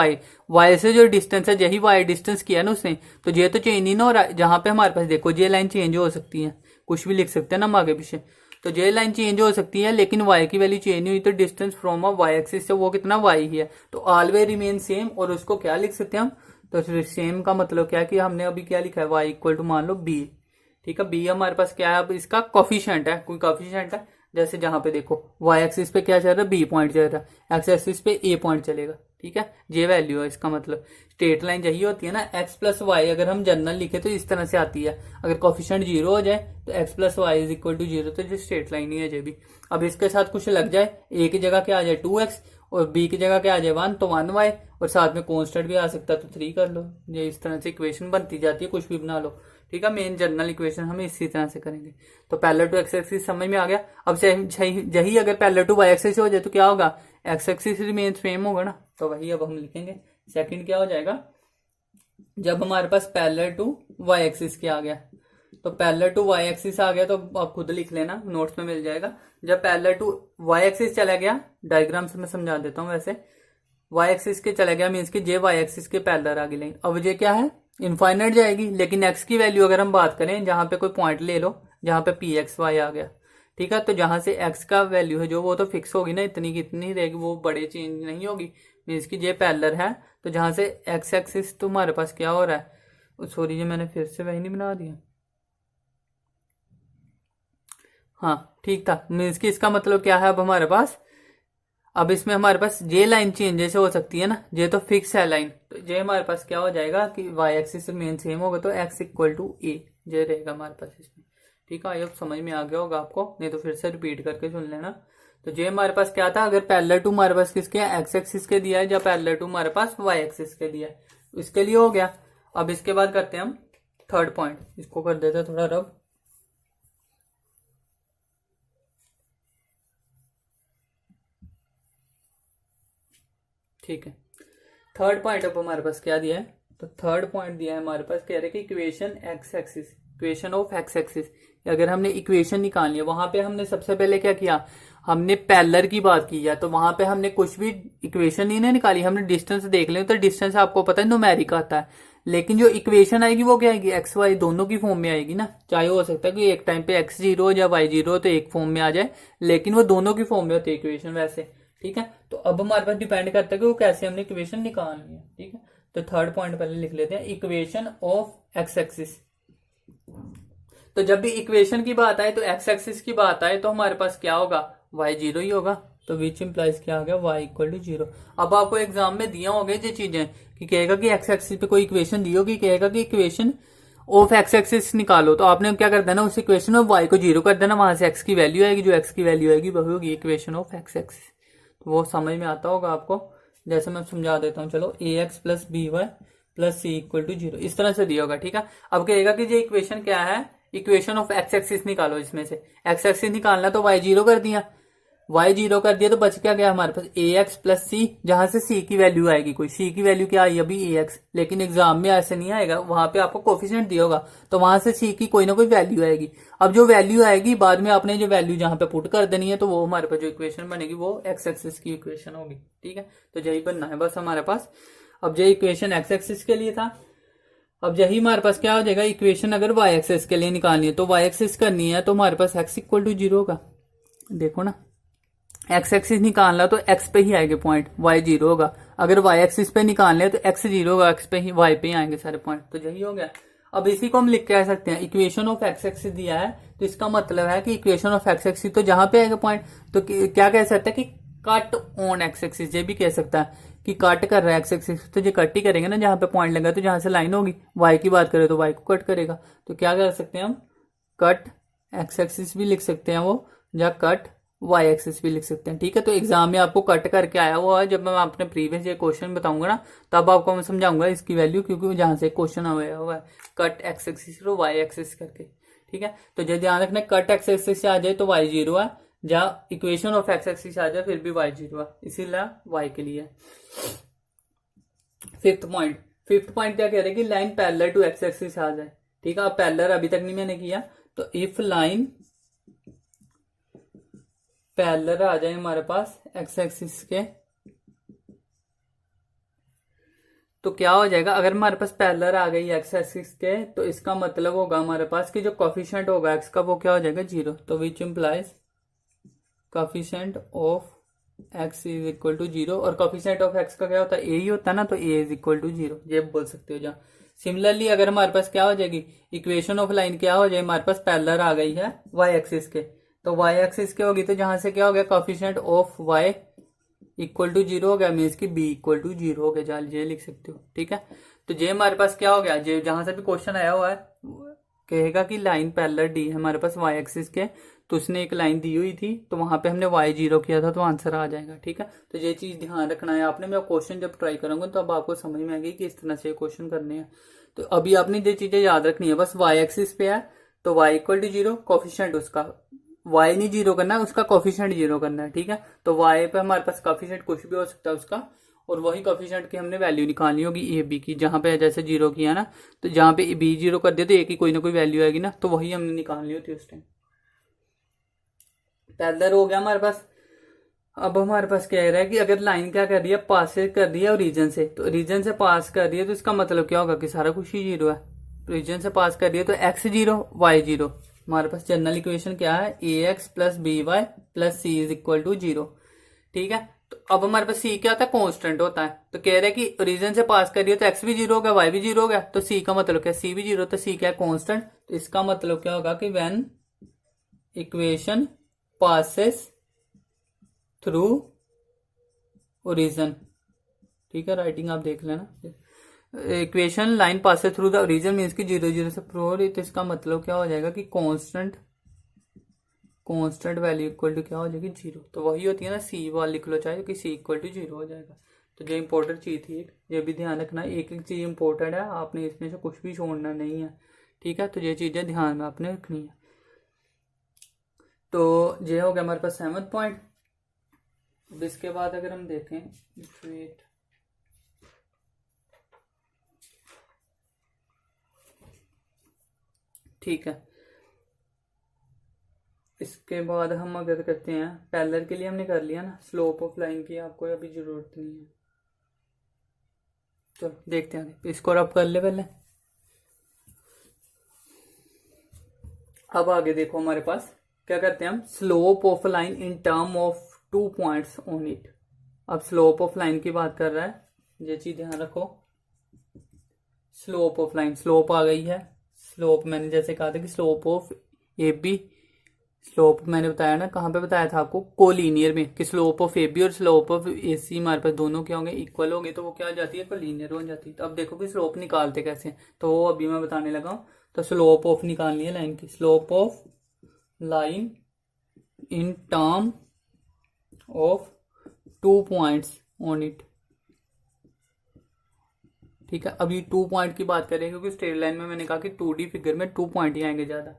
y से जो डिस्टेंस है यही y डिस्टेंस किया ना उसने, तो ये तो चेंज नहीं ना हो रहा। जहां पे हमारे पास देखो ये लाइन चेंज हो सकती है, कुछ भी लिख सकते हैं ना हम आगे पीछे, तो ये लाइन चेंज हो सकती है लेकिन y की वैल्यू चेंज नहीं हुई, तो distance from a y axis से वो कितना y ही है, तो ऑलवेज रिमेन सेम। और उसको क्या लिख सकते हैं हम, तो सेम का मतलब क्या है कि हमने अभी क्या लिखा है, y इक्वल टू मान लो b, ठीक है। b हमारे पास क्या है, अब इसका कोफिशिएंट है, कोई कोफिशिएंट है, जैसे जहां पे देखो y एक्सिस पे क्या चल रहा है, b पॉइंट चल रहा है, x एक्सिस पे a पॉइंट चलेगा, ठीक है। ये वैल्यू है, इसका मतलब स्ट्रेट लाइन यही होती है ना, x प्लस वाई अगर हम जनरल लिखे तो इस तरह से आती है, अगर कोफिशिएंट 0 हो जाए तो x plus Y is equal to 0, तो ये स्ट्रेट लाइन ही है ये भी। अब इसके साथ कुछ लग जाए, a की जगह क्या आ जाए 2x और b की जगह क्या आ जाए 1, तो 1y, और साथ में कॉन्स्टेंट भी आ सकता है तो 3 कर लो। ये इस तरह से इक्वेशन बनती जाती है, कुछ भी बना लो, ठीक है। मेन जनरल इक्वेशन हम इसी तरह से करेंगे। तो पैरेलल टू एक्स एक्सिस समझ में आ गया। अब यही अगर पैरेलल टू वाई एक्सिस हो जाए तो क्या होगा, एक्स एक्सिस रिमेन सेम होगा ना, तो वही अब हम लिखेंगे। सेकंड क्या हो जाएगा, जब हमारे पास पैरेलल टू वाई एक्सिस क्या आ गया, तो पैरेलल टू वाई एक्सिस आ गया, तो आप खुद लिख लेना, नोट्स में मिल जाएगा। जब पैरेलल टू वाई एक्सिस चला गया, डायग्राम से मैं समझा देता हूँ, वैसे वाई एक्सिस के चला गया मीन्स कि जे वाई एक्सिस के पैरेलल आगे लाइन, अब ये क्या है इनफाइनाइट जाएगी, लेकिन एक्स की वैल्यू अगर हम बात करें, जहां पे कोई पॉइंट ले लो जहां पे पी एक्स वाई आ गया, ठीक है, तो जहां से एक्स का वैल्यू है जो वो तो फिक्स होगी ना, इतनी की इतनी रहेगी, वो बड़े चेंज नहीं होगी, मीन्स की ये पैरेलल है। तो जहां से एक्स एक्सिस तुम्हारे पास क्या हो रहा है, सॉरी ये मैंने फिर से वही नहीं बना दिया, हाँ ठीक था, मीन्स की इसका मतलब क्या है, अब हमारे पास, अब इसमें हमारे पास जे लाइन चेंज जैसे हो सकती है ना, जे तो फिक्स है लाइन, तो जे हमारे पास क्या हो जाएगा कि वाई एक्सिस मेन सेम होगा, तो एक्स इक्वल टू ए जे रहेगा हमारे पास इसमें, ठीक है। अब समझ में आ गया होगा आपको, नहीं तो फिर से रिपीट करके सुन लेना। तो जे हमारे पास क्या था, अगर पैरेलल टू हमारे पास किसके एक्स एक्सिस के दिया है, या पैरेलल टू हमारे पास वाई एक्सिस के दिया है, इसके लिए हो गया। अब इसके बाद करते हैं हम थर्ड पॉइंट, इसको कर देते हैं थोड़ा रब, ठीक है। थर्ड पॉइंट अब हमारे पास क्या दिया है, तो थर्ड पॉइंट दिया है हमारे पास, कह रहे कि equation x axis, equation of x axis, अगर हमने इक्वेशन निकालनी है, वहां पे हमने सबसे पहले क्या किया, हमने पैरेलल की बात की है, तो वहां पे हमने कुछ भी इक्वेशन नहीं निकाली, हमने डिस्टेंस देख लें, तो डिस्टेंस आपको पता है न्यूमेरिक आता है, लेकिन जो इक्वेशन आएगी वो क्या आएगी, एक्स वाई दोनों की फॉर्म में आएगी ना, चाहे हो सकता है कि एक टाइम पे एक्स 0 या वाई 0 तो एक फॉर्म में आ जाए, लेकिन वो दोनों की फॉर्म में होती है इक्वेशन वैसे, ठीक है। तो अब हमारे पास डिपेंड करता है कि वो कैसे हमने इक्वेशन निकालनी है, ठीक है। तो थर्ड पॉइंट पहले लिख लेते हैं, इक्वेशन ऑफ एक्स एक्सिस। तो जब भी इक्वेशन की बात आए, तो एक्स एक्सिस की बात आए, तो हमारे पास क्या होगा, वाई 0 ही होगा, तो विच इंप्लाइज क्या आ गया, वाई इक्वल टू 0। अब आपको एग्जाम में दिया होगा ये चीजें, कि कहेगा कि एक्स एक्सिस पे कोई इक्वेशन दी होगी, कहेगा कि इक्वेशन ऑफ एक्स एक्सिस निकालो, तो आपने क्या कर देना, उस इक्वेशन में वाई को 0 कर देना, वहां से एक्स की वैल्यू आएगी, जो एक्स की वैल्यू आएगी वही होगी इक्वेशन ऑफ एक्स एक्सिस। तो वो समझ में आता होगा आपको, जैसे मैं समझा देता हूँ, चलो A X plus B Y plus C equal to 0, इस तरह से दिया होगा, ठीक है। अब कहेगा कि ये इक्वेशन क्या है, इक्वेशन ऑफ एक्स एक्सिस निकालो, इसमें से एक्स एक्सिस निकालना, तो वाई 0 कर दिया, वाई 0 कर दिया, तो बच क्या गया हमारे पास ए एक्स प्लस सी, जहां से सी की वैल्यू आएगी, कोई सी की वैल्यू क्या आई अभी ए एक्स, लेकिन एग्जाम में ऐसे नहीं आएगा, वहां पे आपको कोफिशिएंट दिया होगा, तो वहां से सी की कोई ना कोई वैल्यू आएगी। अब जो वैल्यू आएगी बाद में आपने जो वैल्यू जहां पे पुट कर देनी है, तो वो हमारे पास जो इक्वेशन बनेगी वो एक्स एक्सिस की इक्वेशन होगी, ठीक है। तो यही बनना है बस हमारे पास। अब ये इक्वेशन एक्स एक्सिस के लिए था, अब यही हमारे पास क्या हो जाएगा, इक्वेशन अगर वाई एक्सिस के लिए निकालनी है, तो वाई एक्सिस करनी है, तो हमारे पास एक्स इक्वल टू 0 होगा, देखो ना, एक्स एक्सिस निकालना तो एक्स पे ही आएंगे पॉइंट, वाई 0 होगा, अगर वाई एक्सिस पे निकालने हैं तो एक्स 0 होगा, एक्स पे ही वाई पे ही आएंगे सारे पॉइंट, तो यही हो गया। अब इसी को हम लिख के आ सकते हैं, इक्वेशन ऑफ एक्स एक्सिस दिया है, तो इसका मतलब है कि इक्वेशन ऑफ एक्स एक्सिस, तो जहां पे आएगा पॉइंट, तो क्या कह सकते हैं कि कट ऑन एक्स एक्सिस, ये भी कह सकता है कि कट कर रहा है एक्स एक्सिस, तो ये कट ही करेंगे ना, जहां पे पॉइंट लगा, तो जहां से लाइन होगी, वाई की बात करें तो वाई को कट करेगा, तो क्या कर सकते हैं हम, कट एक्स एक्सिस भी लिख सकते हैं वो, या कट वाई एक्सिस भी लिख सकते हैं, ठीक है। तो एग्जाम में आपको कट करके आया हुआ है, जब मैं अपने प्रीवियस ये क्वेश्चन बताऊंगा ना, तब आपको मैं समझाऊंगा इसकी वैल्यू, क्योंकि जहां से क्वेश्चन आया हुआ है कट एक्स एक्सिस और वाई एक्सिस करके, ठीक है। तो जब ध्यान रखना, कट एक्स एक्सिस से आ जाए तो वाई 0 है, जहाँ इक्वेशन ऑफ एक्स एक्सिस आ जाए फिर भी वाई 0 है, इसीलिए वाई के लिए। फिफ्थ पॉइंट क्या कह रहे हैं कि line parallel to X axis आ जाए। ठीक है, अब पैरेलल अभी तक नहीं मैंने किया, तो इफ लाइन पैरेलल आ जाए हमारे पास एक्स एक्सिस के, तो क्या हो जाएगा, अगर हमारे पास पैरेलल आ गई एक्स एक्सिस के, तो इसका मतलब होगा हमारे पास कि जो कोफिशिएंट होगा एक्स का वो क्या हो जाएगा, 0। तो which implies coefficient of X is equal to 0, और कोफिशिएंट ऑफ एक्स का क्या होता है, ए ही होता है ना, तो ए इज इक्वल टू 0 ये बोल सकते हो। जहाँ सिमिलरली अगर हमारे पास क्या हो जाएगी, इक्वेशन ऑफ लाइन क्या हो जाए, हमारे पास पैरेलल आ गई है वाई एक्सिस के, तो वाई एक्सिस के होगी, तो जहां से क्या हो गया, coefficient of Y equal to 0 हो गया, मीन्स की बी इक्वल टू 0 हो गया, जाल ये लिख सकते हो। ठीक है, तो ये हमारे पास क्या हो गया, ये जहां से भी क्वेश्चन आया हुआ है कहेगा कि लाइन पैरेलल डी है हमारे पास वाई एक्सिस के, तो उसने एक लाइन दी हुई थी, तो वहां पे हमने वाई 0 किया था, तो आंसर आ जाएगा। ठीक है, तो ये चीज ध्यान रखना है आपने। मैं क्वेश्चन जब ट्राई करूंगा तो अब आपको समझ में आएगी कि इस तरह से क्वेश्चन करने हैं। तो अभी आपने ये चीजें याद रखनी है, बस वाई एक्सिस पे है तो वाई इक्वल टू 0, कोफिशिएंट उसका वाई नहीं 0 करना है, उसका कोफिशिएंट 0 करना है। ठीक है, तो वाई पे हमारे पास कोफिशिएंट कुछ भी हो सकता है उसका, और वही कोफिशिएंट की हमने वैल्यू निकालनी होगी ए बी की, जहां पे जैसे 0 किया ना, तो जहां पे बी 0 कर दिया तो ए की कोई ना कोई वैल्यू आएगी ना, तो वही हमने निकालनी होती है उस टाइम। पैरेलल हो गया हमारे पास। अब हमारे पास क्या रहा है कि अगर लाइन क्या कर रही है, पास से कर रही है और रीजन से, तो रीजन से पास कर रही है, तो इसका मतलब क्या होगा कि सारा कुछ ही 0 है। रीजन से पास कर रही है तो एक्स 0 वाई 0, हमारे पास जनरल इक्वेशन क्या है, A X plus B Y plus C is equal to 0। ठीक है, तो अब हमारे पास सी क्या होता है, कॉन्स्टेंट होता है, तो कह रहे हैं कि रीजन से पास कर रही है तो एक्स भी 0 हो गया, वाई भी 0 हो गया, तो सी का मतलब क्या, सी भी 0, तो सी क्या है, कॉन्स्टेंट। तो इसका मतलब क्या होगा कि when equation passes through origin. ठीक है, राइटिंग आप देख लेना, equation line passes through the origin means की 0 0 से प्रूव हो रही, तो इसका मतलब क्या हो जाएगा कि कांस्टेंट वैल्यू इक्वल टू क्या हो जाएगी, 0। तो वही होती है ना, सी वाल लिख लो चाहे, कि सी इक्वल टू 0 हो जाएगा। तो जो इंपॉर्टेंट चीज थी ये भी ध्यान रखना, एक एक चीज इंपॉर्टेंट है, आपने इसमें से कुछ भी छोड़ना नहीं है। ठीक है, तो ये चीजें ध्यान में आपने रखनी है। तो ये हो गया हमारे पास 7th पॉइंट। अब इसके बाद अगर हम देखें, वेट, ठीक है, इसके बाद हम अगर करते हैं, पैरेलल के लिए हमने कर लिया ना, स्लोप ऑफ लाइन की आपको अभी जरूरत नहीं है। चलो देखते हैं, इसको रब कर ले पहले। अब आगे देखो हमारे पास क्या करते हैं हम, slope of line in term of 2 points on it. अब स्लोप ऑफ लाइन की बात कर रहा है, ये चीज ध्यान रखो। स्लोप ऑफ लाइन, स्लोप आ गई है, स्लोप मैंने जैसे कहा था कि slope of A B, slope मैंने बताया ना, कहाँ पे बताया था आपको, कोलिनियर में, कि स्लोप ऑफ ए बी और स्लोप ऑफ ए सी हमारे पास दोनों क्या होंगे, इक्वल होंगे, तो वो क्या हो जाती है, कोलिनियर हो जाती है। तो अब देखो कि स्लोप निकालते कैसे, तो वो अभी मैं बताने लगा हूं। तो स्लोप ऑफ निकालनी है लाइन की, slope of line in term of 2 points on it. ठीक है, अभी 2 पॉइंट की बात करें, क्योंकि स्ट्रेट लाइन में मैंने कहा कि 2D फिगर में 2 पॉइंट ही आएंगे ज्यादा।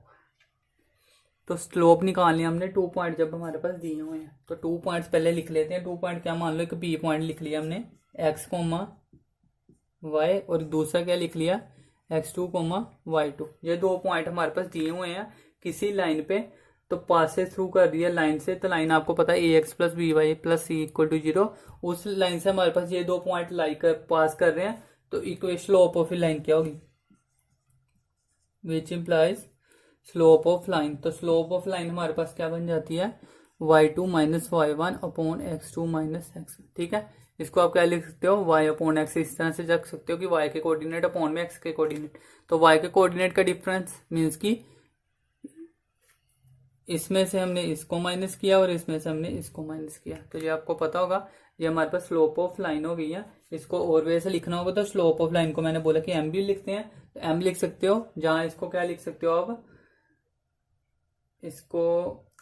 तो स्लोप निकालनी हमने 2 पॉइंट जब हमारे पास दिए हुए हैं, तो 2 पॉइंट्स पहले लिख लेते हैं। 2 पॉइंट क्या, मान लो एक बी पॉइंट लिख लिया हमने, एक्स कोमा वाई, और दूसरा क्या लिख लिया, x2 कोमा y2। ये 2 पॉइंट हमारे पास दिए हुए हैं किसी लाइन पे, तो पासेस थ्रू कर दिया लाइन से, तो लाइन आपको पता है A X plus B Y plus C equal to 0, उस लाइन से हमारे पास ये 2 पॉइंट पास कर रहे हैं, तो इक्वेशन स्लोप ऑफ लाइन क्या होगी, which implies slope of line. तो स्लोप ऑफ लाइन हमारे पास क्या बन जाती है, y2 minus y1 upon x2 minus x। ठीक है, इसको आप क्या लिख सकते हो, y अपॉन x, इस तरह से रख सकते हो कि y के कोऑर्डिनेट अपॉन में x के कोऑर्डिनेट। तो y के कोऑर्डिनेट का डिफरेंस मीन्स की इसमें से हमने इसको माइनस किया और इसमें से हमने इसको माइनस किया, तो ये आपको पता होगा, ये हमारे पास स्लोप ऑफ लाइन हो गई है। इसको और वे से लिखना होगा, तो स्लोप ऑफ लाइन को मैंने बोला कि एम भी लिखते हैं, तो एम लिख सकते हो, जहां इसको क्या लिख सकते हो आप, इसको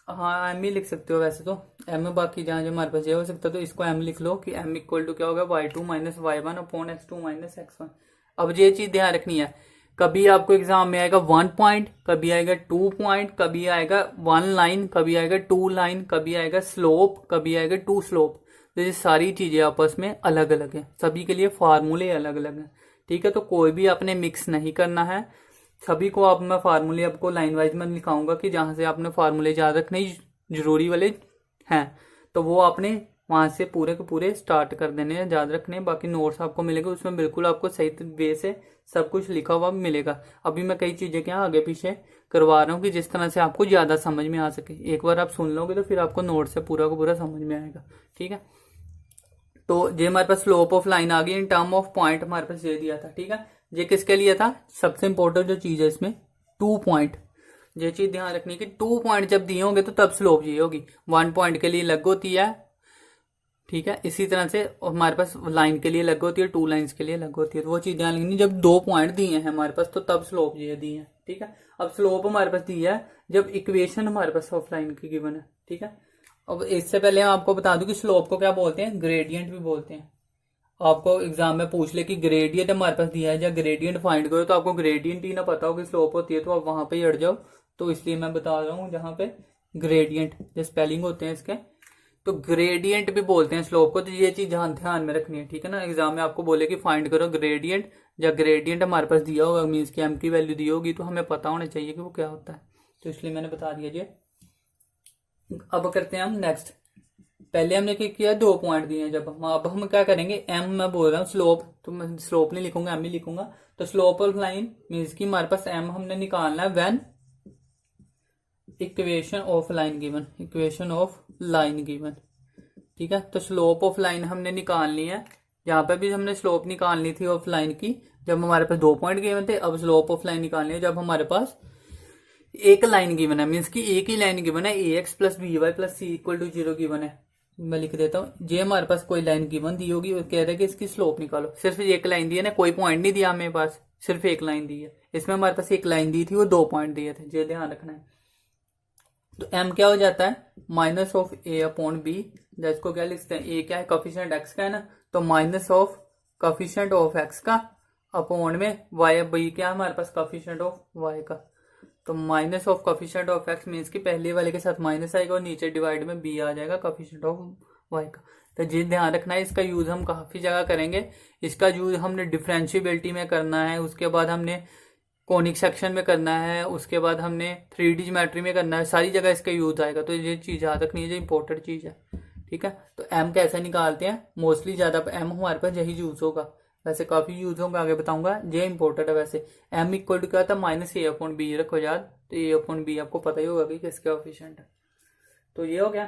हाँ एम ही लिख सकते हो वैसे तो, एम में, बाकी जहां जो हमारे पास ये हो सकता है, तो इसको एम लिख लो कि एम इक्वल टू क्या होगा, y2 minus y1 upon x2 minus x1। अब ये चीज ध्यान रखनी है, कभी आपको एग्जाम में आएगा 1 पॉइंट, कभी आएगा 2 पॉइंट, कभी आएगा 1 लाइन, कभी आएगा 2 लाइन, कभी आएगा स्लोप, कभी आएगा 2 स्लोप। तो ये सारी चीज़ें आपस में अलग अलग हैं, सभी के लिए फार्मूले अलग अलग हैं। ठीक है, तो कोई भी आपने मिक्स नहीं करना है, सभी को आप मैं फार्मूले आपको लाइन वाइज में लिखाऊंगा कि जहाँ से आपने फार्मूले याद रखने जरूरी वाले हैं, तो वो आपने वहां से पूरे के पूरे स्टार्ट कर देने हैं, याद रखने। बाकी नोट्स आपको मिलेगा, उसमें बिल्कुल आपको सही वे से सब कुछ लिखा हुआ मिलेगा। अभी मैं कई चीजें क्या आगे पीछे करवा रहा हूँ कि जिस तरह से आपको ज्यादा समझ में आ सके। एक बार आप सुन लोगे तो फिर आपको नोट से पूरा का पूरा समझ में आएगा। ठीक है, तो ये हमारे पास स्लोप ऑफ लाइन आ गई इन टर्म ऑफ पॉइंट, हमारे पास ये दिया था। ठीक है, ये किसके लिए था, सबसे इंपॉर्टेंट जो चीज है इसमें 2 पॉइंट, ये चीज ध्यान रखनी कि 2 पॉइंट जब दिए होंगे तो तब स्लोप ये होगी। 1 पॉइंट के लिए अलग होती है, ठीक है, इसी तरह से हमारे पास लाइन के लिए अलग होती है, 2 लाइंस के लिए अलग होती है। तो वो चीज ध्यान रखनी, जब 2 पॉइंट दिए हैं हमारे पास तो तब स्लोप ये दी है। ठीक है, अब स्लोप हमारे पास दी है जब इक्वेशन हमारे पास ऑफ लाइन की गिवन है। ठीक है, अब इससे पहले मैं आपको बता दूं कि स्लोप को क्या बोलते हैं, ग्रेडियंट भी बोलते हैं। आपको एग्जाम में पूछ ले कि ग्रेडियंट हमारे पास दिया है या ग्रेडियंट फाइंड करो, तो आपको ग्रेडियंट ही ना पता हो कि स्लोप होती है, तो आप वहां पे ही अड़ जाओ। तो इसलिए मैं बता रहा हूँ जहां पे ग्रेडियंट जो स्पेलिंग होते हैं इसके, तो ग्रेडियंट भी बोलते हैं स्लोप को। तो ये चीज ध्यान में रखनी है। ठीक है ना, एग्जाम में आपको बोले कि फाइंड करो ग्रेडियंट, या ग्रेडियंट हमारे पास दिया होगा मीन्स की एम की वैल्यू दी होगी, तो हमें पता होना चाहिए कि वो क्या होता है। तो इसलिए मैंने बता दिया जी। अब करते हैं हम नेक्स्ट। पहले हमने क्या किया, 2 पॉइंट दिए हैं जब हम, अब हम क्या करेंगे, एम मैं बोल रहा हूँ स्लोप, तो मैं स्लोप नहीं लिखूंगा, एम ही लिखूंगा। तो स्लोप ऑफ लाइन मीन्स की हमारे पास एम हमने निकालना है when equation of line given, equation of line given. ठीक है, तो स्लोप ऑफ लाइन हमने निकालनी है, यहाँ पे भी हमने स्लोप निकालनी थी ऑफ लाइन की जब हमारे पास 2 पॉइंट गिवन थे। अब स्लोप ऑफ लाइन निकालनी है जब हमारे पास एक लाइन गिवन है, मीन्स की एक ही लाइन गिवन है, A X plus B Y plus C equal to 0 given है। मैं लिख देता हूँ, जे हमारे पास कोई लाइन गिवन दी होगी, वो कह रहे हैं कि इसकी स्लोप निकालो। सिर्फ एक लाइन दी है ना, कोई पॉइंट नहीं दिया हमें पास, सिर्फ एक लाइन दी है। इसमें हमारे पास एक लाइन दी थी, वो 2 पॉइंट दिए थे, ये ध्यान रखना है। तो एम क्या हो जाता है, minus of A upon B, जिसको क्या लिखते हैं, ए क्या है, कोफिशिएंट एक्स का है ना, तो minus of coefficient of x का अपॉन में वाई, बी क्या है हमारे पास, कोफिशिएंट ऑफ वाई का। तो minus of coefficient of x means की पहले वाले के साथ माइनस आएगा और नीचे डिवाइड में बी आ जाएगा कोफिशिएंट ऑफ वाई का। तो ये ध्यान रखना है, इसका यूज हम काफी जगह करेंगे। इसका यूज हमने डिफरेंशिएबिलिटी में करना है, उसके बाद हमने कॉनिक सेक्शन में करना है, उसके बाद हमने 3D ज्योमेट्री में करना है, सारी जगह इसका यूज आएगा। तो ये चीज याद रखनी है, जो इंपॉर्टेंट चीज है। ठीक है, तो एम कैसे निकालते हैं, मोस्टली ज्यादा एम हमारे पास यही यूज होगा, वैसे काफी यूज होगा, आगे बताऊंगा। ये इंपॉर्टेंट है वैसे। एम इक्वल टू क्या था, माइनस ए अपॉन बी रखो याद। तो ए अपॉन बी आपको पता ही होगा कि किसके कोफिशिएंट है। तो ये हो गया।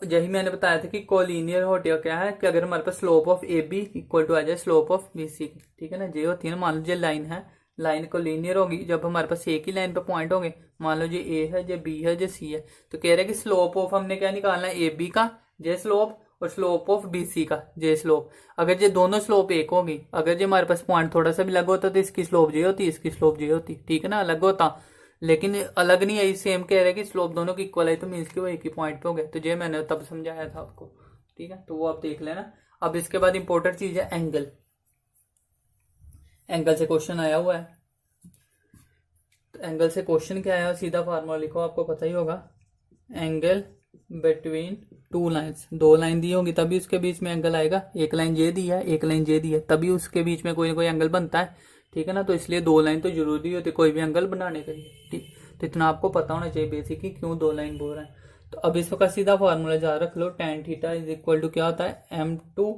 यही मैंने बताया था कि कोलिनियर होता क्या है कि अगर हमारे पास slope of A B equal to आ जाए स्लोप ऑफ बी सी की। ठीक है ना, ये होती है ना, मान लो ये लाइन है, लाइन को लीनियर होगी जब हमारे पास एक ही लाइन पे पॉइंट होंगे। मान लो ये ए है, ये बी है, ये सी है, तो कह रहे हैं कि स्लोप ऑफ हमने क्या निकालना है, ए बी का जे स्लोप और स्लोप ऑफ बी सी का जे स्लोप। अगर ये दोनों स्लोप एक होगी, अगर ये हमारे पास पॉइंट थोड़ा सा भी अलग होता तो इसकी स्लोप ये होती, इसकी स्लोप ये होती। ठीक है ना, अलग होता, लेकिन अलग नहीं है, सेम कह रहे हैं कि स्लोप दोनों की इक्वल है, तो मीन्स की वो एक ही पॉइंट पे हो गए। तो ये मैंने तब समझाया था आपको। ठीक है, तो वो आप देख लेना। अब इसके बाद इंपॉर्टेंट चीज है एंगल। एंगल से क्वेश्चन आया हुआ है, तो एंगल से क्वेश्चन क्या आया, सीधा फार्मूला लिखो, आपको पता ही होगा। एंगल बिटवीन 2 लाइन्स, 2 लाइन दी होगी तभी उसके बीच में एंगल आएगा। एक लाइन ये दी है, एक लाइन ये दी है, तभी उसके बीच में कोई ना कोई एंगल बनता है। ठीक है ना, तो इसलिए 2 लाइन तो जरूरी होती है कोई भी एंगल बनाने के लिए। ठीक, तो इतना आपको पता होना चाहिए बेसिकली क्यों 2 लाइन बोल रहे हैं। तो अब इसका सीधा फार्मूला जा रख लो, tan theta is equal to क्या होता है, m2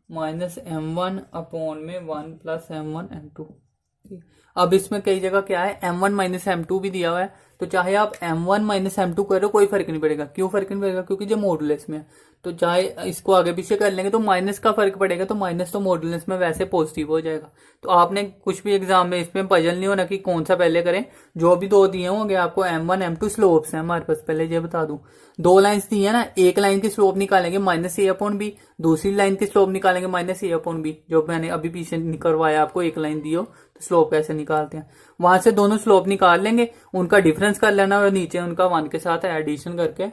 माइनस m1 अपॉन में 1 प्लस m1 m2। अब इसमें कई जगह क्या है, m1 माइनस m2 भी दिया हुआ है, तो चाहे आप m1 माइनस m2 करो कोई फर्क नहीं पड़ेगा। क्यों फर्क नहीं पड़ेगा, क्योंकि जो मॉडुलस में है, तो चाहे इसको आगे पीछे कर लेंगे तो माइनस का फर्क पड़ेगा, तो माइनस तो मॉडुलस में वैसे पॉजिटिव हो जाएगा। तो आपने कुछ भी एग्जाम में इसमें पजल नहीं होना कि कौन सा पहले करें, जो भी 2 दिए होंगे आपको m1 m2 स्लोप्स हैं हमारे पास। पहले ये बता दूं, 2 लाइन्स दी है ना, एक लाइन की स्लोप निकालेंगे माइनस ए अपॉन बी, दूसरी लाइन की स्लोप निकालेंगे माइनस ए अपॉन बी। जो मैंने अभी पीछे करवाया आपको, एक लाइन दी हो तो स्लोप कैसे निकालते हैं, वहां से दोनों स्लोप निकाल लेंगे, उनका डिफरेंस कर लेना और नीचे उनका 1 के साथ एडिशन करके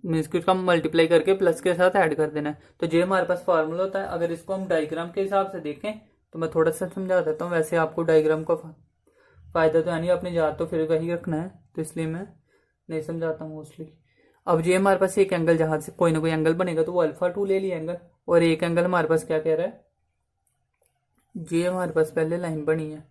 मीन्स की उसका मल्टीप्लाई करके प्लस के साथ ऐड कर देना है। तो ये हमारे पास फार्मूला होता है। अगर इसको हम डायग्राम के हिसाब से देखें तो मैं थोड़ा सा समझा देता हूँ, वैसे आपको डायग्राम का फायदा तो है नहीं, आपने याद तो फिर वही रखना है, तो इसलिए मैं नहीं समझाता हूँ मोस्टली। अब ये हमारे पास एक एंगल जहां से कोई ना कोई एंगल बनेगा तो वो अल्फा 2 ले लिया एंगल, और एक एंगल हमारे पास क्या कह रहा है, ये हमारे पास पहले लाइन बनी है,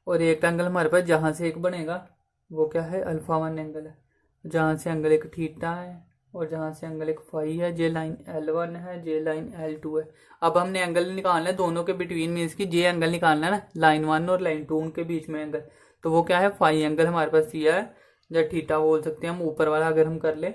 और एक एंगल हमारे पास जहां से एक बनेगा वो क्या है, अल्फा 1 एंगल है, जहां से एंगल एक थीटा है और जहां से एंगल एक फाई है, जे लाइन L1 है, जे लाइन L2 है। अब हमने एंगल निकालना है दोनों के बिटवीन मीन्स की जे एंगल निकालना है ना, लाइन 1 और लाइन 2 उनके बीच में एंगल, तो वो क्या है, फाई एंगल हमारे पास दिया है, या थीटा बोल सकते हैं हम ऊपर वाला अगर हम कर ले,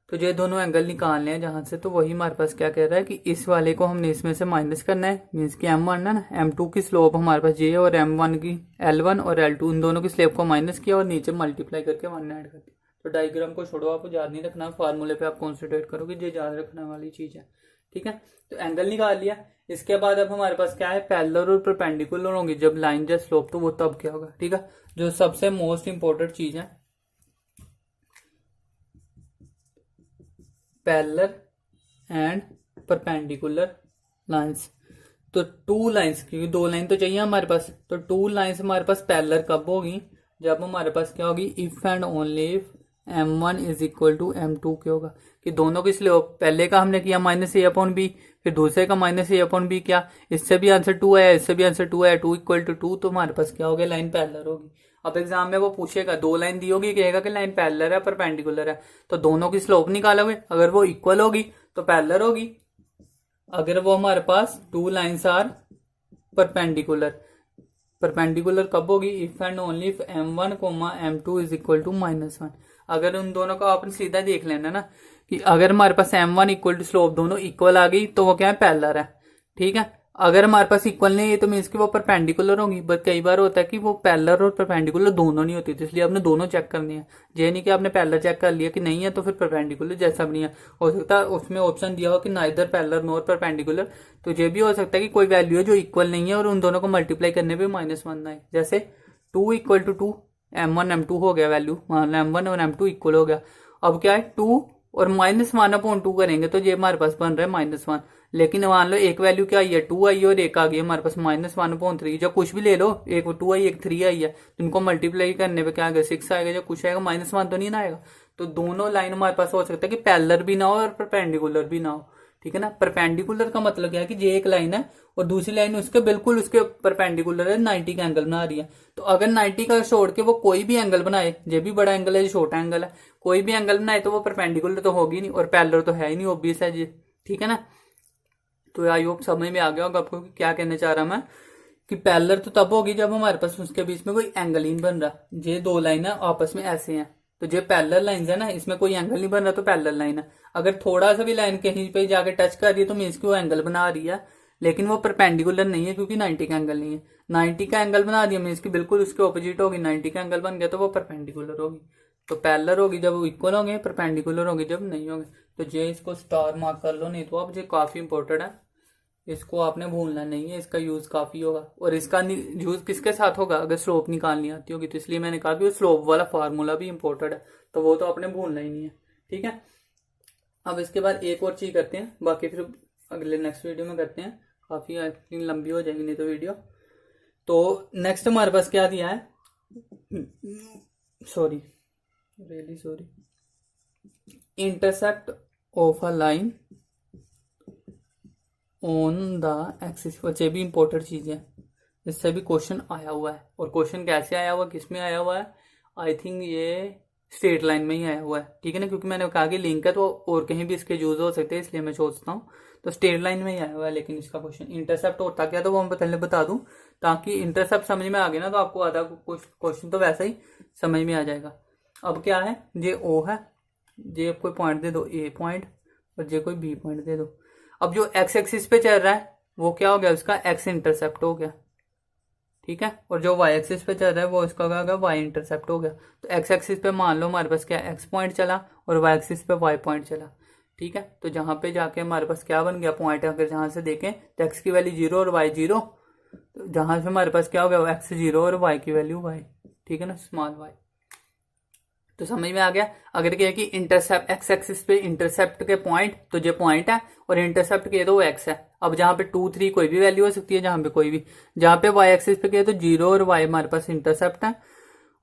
तो ये दोनों एंगल निकालने हैं जहां से, तो वही हमारे पास क्या कह रहा है कि इस वाले को हमने इसमें से माइनस करना है, मीन्स की M1 है ना, M2 की स्लोप हमारे पास ये, और M1 की L1 और L2 इन दोनों की स्लोप को माइनस किया और नीचे मल्टीप्लाई करके 1 ऐड कर दिया। तो डायग्राम को छोड़ो, आपको याद नहीं रखना, फार्मूले पे आप कॉन्सेंट्रेट करोगे, ये याद रखने वाली चीज है। ठीक है, तो एंगल निकाल लिया। इसके बाद अब हमारे पास क्या है, पैरेलल और परपेंडिकुलर होंगे जब लाइन या स्लोप, तो वो तब क्या होगा। ठीक है, जो सबसे मोस्ट इंपॉर्टेंट चीज है, पैरेलल एंड परपेंडिकुलर लाइंस। तो टू लाइंस, क्योंकि दो लाइन तो चाहिए हमारे पास, तो टू लाइंस हमारे पास पैरेलल कब होगी, जब हमारे पास क्या होगी, if and only if M1 is equal to M2 क्या होगा, कि दोनों की स्लोप, पहले का हमने किया -a/b, फिर दूसरे का -a/b किया, इससे भी आंसर 2 आया, इससे भी आंसर 2 आया, 2 इक्वल टू 2, तो हमारे पास क्या हो गया, लाइन पैरेलल होगी। अब एग्जाम में वो पूछेगा, दो लाइन दी होगी, कहेगा कि लाइन पैरेलल है परपेंडिकुलर है, तो दोनों की स्लोप निकालोगे, अगर वो इक्वल होगी तो पैरेलल होगी, अगर वो हमारे पास two lines are perpendicular, perpendicular कब होगी, if and only if M1, M2 is equal to -1। अगर उन दोनों का आपने सीधा देख लेना ना, कि अगर हमारे पास M1 इक्वल टू स्लोप दोनों इक्वल आ गई तो वो क्या है, पैरेलल है। ठीक है, अगर हमारे पास इक्वल नहीं है तो मीन्स कि वो परपेंडिकुलर होगी, बट कई बार होता है कि वो पैरेलल और परपेंडिकुलर दोनों नहीं होती, तो इसलिए आपने दोनों चेक करनी है। ये नहीं कि आपने पैरेलल चेक कर लिया कि नहीं है तो फिर परपेंडिकुलर जैसा भी नहीं है, हो सकता है उसमें ऑप्शन दिया हो कि नाइदर पैरेलल नॉर परपेंडिकुलर, तो ये भी हो सकता है कि कोई वैल्यू है जो इक्वल नहीं है और उन दोनों को मल्टीप्लाई करने पे -1 आए, जैसे 2 इक्वल टू 2, M1 M2 हो गया वैल्यू, मान लो M1 और M2 इक्वल हो गया। अब क्या है, 2 और -1/2 करेंगे तो ये हमारे पास बन रहा है -1, लेकिन मान लो एक वैल्यू क्या आई है, 2 आई है और एक आ गई हमारे पास -1/3, जो कुछ भी ले लो, एक 2 आई एक 3 आई है, तो इनको मल्टीप्लाई करने पे क्या आएगा, 6 आएगा, जो कुछ आएगा -1 तो नहीं ना आएगा। तो दोनों लाइन हमारे पास हो सकता है कि पैरेलल भी ना हो और परपेंडिकुलर भी ना हो। ठीक है ना, परपेंडिकुलर का मतलब क्या है कि ये एक लाइन है और दूसरी लाइन उसके बिल्कुल उसके परपेंडिकुलर है, 90 का एंगल बना रही है, तो अगर 90 का छोड़ के वो कोई भी एंगल बनाए, ये भी बड़ा एंगल है, ये छोटा एंगल है, कोई भी एंगल बनाए तो वो परपेंडिकुलर तो होगी नहीं और पैरेलल तो है ही नहीं, ऑब्वियस है ये। ठीक है ना, तो आई होप समझ में आ गया होगा आपको क्या कहना चाह रहा मैं, कि पैरेलल तो तब होगी जब हमारे पास उसके बीच में कोई एंगल ही नहीं बन रहा, ये दो लाइन है आपस में ऐसे हैं, तो ये पैरेलल लाइंस है ना, इसमें कोई एंगल नहीं बन रहा तो पैरेलल लाइन है। अगर थोड़ा सा भी लाइन कहीं पे जाके टच कर रही है तो मीन्स की वो एंगल बना रही है, लेकिन वो परपेंडिकुलर नहीं है क्योंकि 90 का एंगल नहीं है। 90 का एंगल बना दिया मीन्स की बिल्कुल उसके ऑपोजिट होगी, 90 का एंगल बन गया तो वो परपेंडिकुलर होगी। तो पैरेलल होगी जब वो इक्वल होंगे, परपेंडिकुलर होगी जब नहीं होंगे। तो ये इसको स्टार मार्क कर लो, नहीं तो आप ये काफी इंपॉर्टेंट है, इसको आपने भूलना नहीं है, इसका यूज काफी होगा। और इसका यूज किसके साथ होगा, अगर स्लोप निकालनी आती होगी, तो इसलिए मैंने कहा कि स्लोप वाला फार्मूला भी इंपॉर्टेंट है, तो वो तो आपने भूलना ही नहीं है। ठीक है, अब इसके बाद एक और चीज करते हैं, बाकी फिर अगले नेक्स्ट वीडियो में करते हैं, काफी आई थिंक लंबी हो जाएगी नहीं तो वीडियो। तो नेक्स्ट हमारे पास क्या दिया है, sorry really sorry, intercept of a line on the axis, ये भी इंपॉर्टेंट चीज है, इससे भी क्वेश्चन आया हुआ है। और क्वेश्चन कैसे आया हुआ, किस में आया हुआ है, आई थिंक ये स्ट्रेट लाइन में ही आया हुआ है। ठीक है ना, क्योंकि मैंने कहा कि लिंक है तो और कहीं भी इसके यूज हो सकते हैं, इसलिए मैं सोचता हूँ तो स्ट्रेट लाइन में ही आया हुआ है। लेकिन इसका क्वेश्चन इंटरसेप्ट होता क्या, तो वो मैं पहले बता दूं, ताकि इंटरसेप्ट समझ में आ गया ना तो आपको आधा क्वेश्चन तो वैसा ही समझ में आ जाएगा। अब क्या है, ये ओ है, ये कोई पॉइंट दे दो ए पॉइंट, और ये कोई बी पॉइंट दे दो। अब जो एक्स एक्सिस पे चल रहा है वो क्या हो गया, उसका एक्स इंटरसेप्ट हो गया। ठीक है, और जो वाई एक्सिस पे चल रहा है वो इसका क्या होगा, वाई इंटरसेप्ट हो गया। तो एक्स एक्सिस पे मान लो हमारे पास क्या एक्स पॉइंट चला और वाई एक्सिस पे वाई पॉइंट चला। ठीक है, तो जहां पे जाके हमारे पास क्या बन गया पॉइंट, अगर जहां से देखें तो एक्स की वैल्यू 0 और वाई 0, तो जहां से हमारे पास क्या हो गया, एक्स 0 और वाई की वैल्यू वाई। ठीक है ना, स्मॉल वाई। तो समझ में आ गया। अगर क्या है कि इंटरसेप्ट एक्स एक्सिस पे इंटरसेप्ट के पॉइंट, तो ये पॉइंट है और इंटरसेप्ट के तो एक्स है। अब जहां पे 2 3 कोई भी वैल्यू हो सकती है, जहां पे कोई भी, जहां पे वाई एक्सिस पे क्या है तो 0 और वाई हमारे पास इंटरसेप्ट है,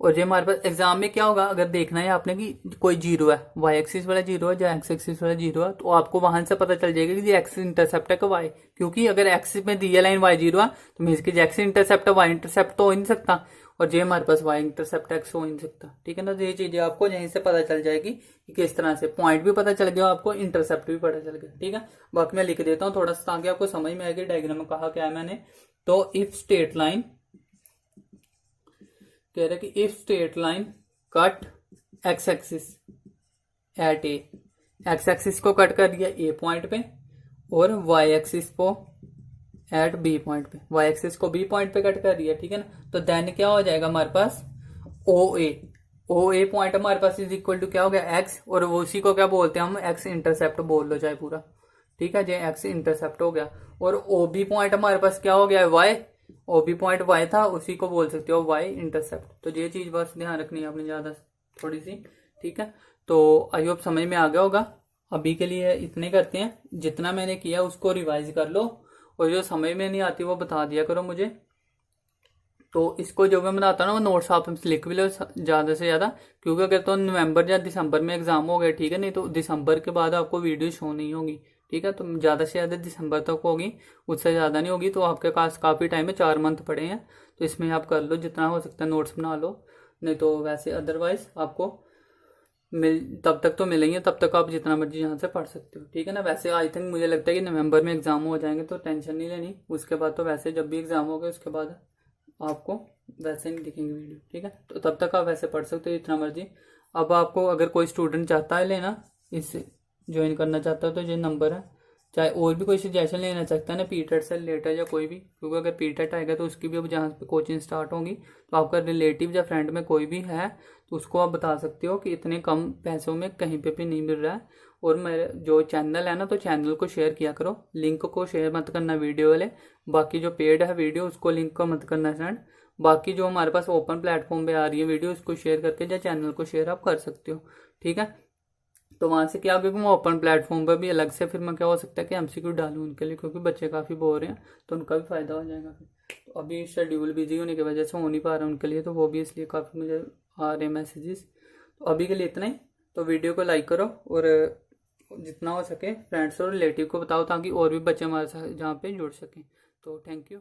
और ये हमारे पास एग्जाम में क्या होगा, अगर देखना है आपने कि कोई जीरो है, वाई एक्सिस वाला जीरो है या एक्स एक्सिस वाला जीरो है, तो आपको वहां से पता चल जाएगा कि ये एक्सिस इंटरसेप्ट है कि वाई, क्योंकि अगर एक्सिस में दी है लाइन वाई जीरो है तो मीन की एक्सिस इंटरसेप्ट है, वाई इंटरसेप्ट तो हो ही नहीं सकता, और ये हमारे पास वाई इंटरसेप्ट एक्स हो ही नहीं सकता। ठीक है ना, तो ये चीजें आपको यहीं से पता चल जाएगी कि किस तरह से पॉइंट भी पता चल गया, आपको इंटरसेप्ट भी पता चल गया। ठीक है, बाकी मैं लिख देता हूँ थोड़ा सा ताकि आपको समझ में आएगी डायग्राम में कहा क्या है मैंने। तो इफ स्ट्रेट लाइन कह रहे कि if straight line cut x axis at A, x axis को कट कर दिया ए पॉइंट पे और वाई एक्सिस को एट बी पॉइंट पे, वाई एक्सिस को बी पॉइंट पे कट कर दिया। ठीक है ना, तो देन क्या हो जाएगा हमारे पास ओ ए पॉइंट हमारे पास इज इक्वल टू क्या हो गया एक्स, और वो उसी को क्या बोलते हैं हम एक्स इंटरसेप्ट बोल लो चाहे पूरा। ठीक है, जो एक्स इंटरसेप्ट हो गया, और ओ बी पॉइंट हमारे पास क्या हो गया Y, O B point Y था, उसी को बोल सकते हो वाई इंटरसेप्ट। तो ये चीज बस ध्यान रखनी है आपने ज्यादा थोड़ी सी। ठीक है, तो आई होप समझ में आ गया होगा। अभी के लिए इतने करते हैं, जितना मैंने किया उसको रिवाइज कर लो, और जो समझ में नहीं आती वो बता दिया करो मुझे। तो इसको जो मैं बनाता हूँ ना वो नोट्स आप लिख भी लो ज्यादा से ज्यादा, क्योंकि अगर तो नवंबर या दिसंबर में एग्जाम हो गए, ठीक है, नहीं तो दिसंबर के बाद आपको वीडियो शो नहीं होगी। ठीक है, तो ज्यादा से ज्यादा दिसंबर तक होगी, उससे ज्यादा नहीं होगी। तो आपके पास काफी टाइम है, 4 मंथ पड़े हैं, तो इसमें आप कर लो जितना हो सकता है, नोट्स बना लो। नहीं तो वैसे अदरवाइज आपको तब तक तो मिलेंगे, तब तक आप जितना मर्जी यहाँ से पढ़ सकते हो। ठीक है ना, वैसे आई थिंक मुझे लगता है कि नवंबर में एग्जाम हो जाएंगे तो टेंशन नहीं लेनी, उसके बाद तो वैसे जब भी एग्जाम हो गए उसके बाद आपको वैसे नहीं दिखेंगे वीडियो। ठीक है, तो तब तक आप वैसे पढ़ सकते हो जितना मर्जी। अब आपको अगर कोई स्टूडेंट चाहता है लेना, इस ज्वाइन करना चाहता है, तो ये नंबर है, चाहे और भी कोई सजेशन लेना चाहता है ना पीटेट से रिलेटेड या कोई भी, क्योंकि अगर पीटेट आएगा तो उसकी भी अब जहाँ पे कोचिंग स्टार्ट होगी, तो आपका रिलेटिव या फ्रेंड में कोई भी है तो उसको आप बता सकते हो कि इतने कम पैसों में कहीं पे भी नहीं मिल रहा है। और मेरे जो चैनल है ना, तो चैनल को शेयर किया करो, लिंक को शेयर मत करना वीडियो वाले, बाकी जो पेड है वीडियो उसको लिंक को मत करना सेंड। बाकी जो हमारे पास ओपन प्लेटफॉर्म पे आ रही है वीडियो उसको शेयर करके या चैनल को शेयर आप कर सकते हो। ठीक है, तो वहां से क्या होगा कि मैं ओपन प्लेटफॉर्म पर भी अलग से फिर मैं क्या हो सकता है कि एमसीक्यू डालूं उनके लिए, क्योंकि बच्चे काफ़ी बोर हैं तो उनका भी फायदा हो जाएगा फिर। तो अभी शेड्यूल बिजी होने की वजह से हो नहीं पा रहा उनके लिए, तो वो भी इसलिए काफ़ी मुझे आ रहे हैं मैसेजेस। तो अभी के लिए इतना ही। तो वीडियो को लाइक करो और जितना हो सके फ्रेंड्स और रिलेटिव को बताओ, ताकि और भी बच्चे हमारे साथ जहाँ पे जुड़ सकें। तो थैंक यू।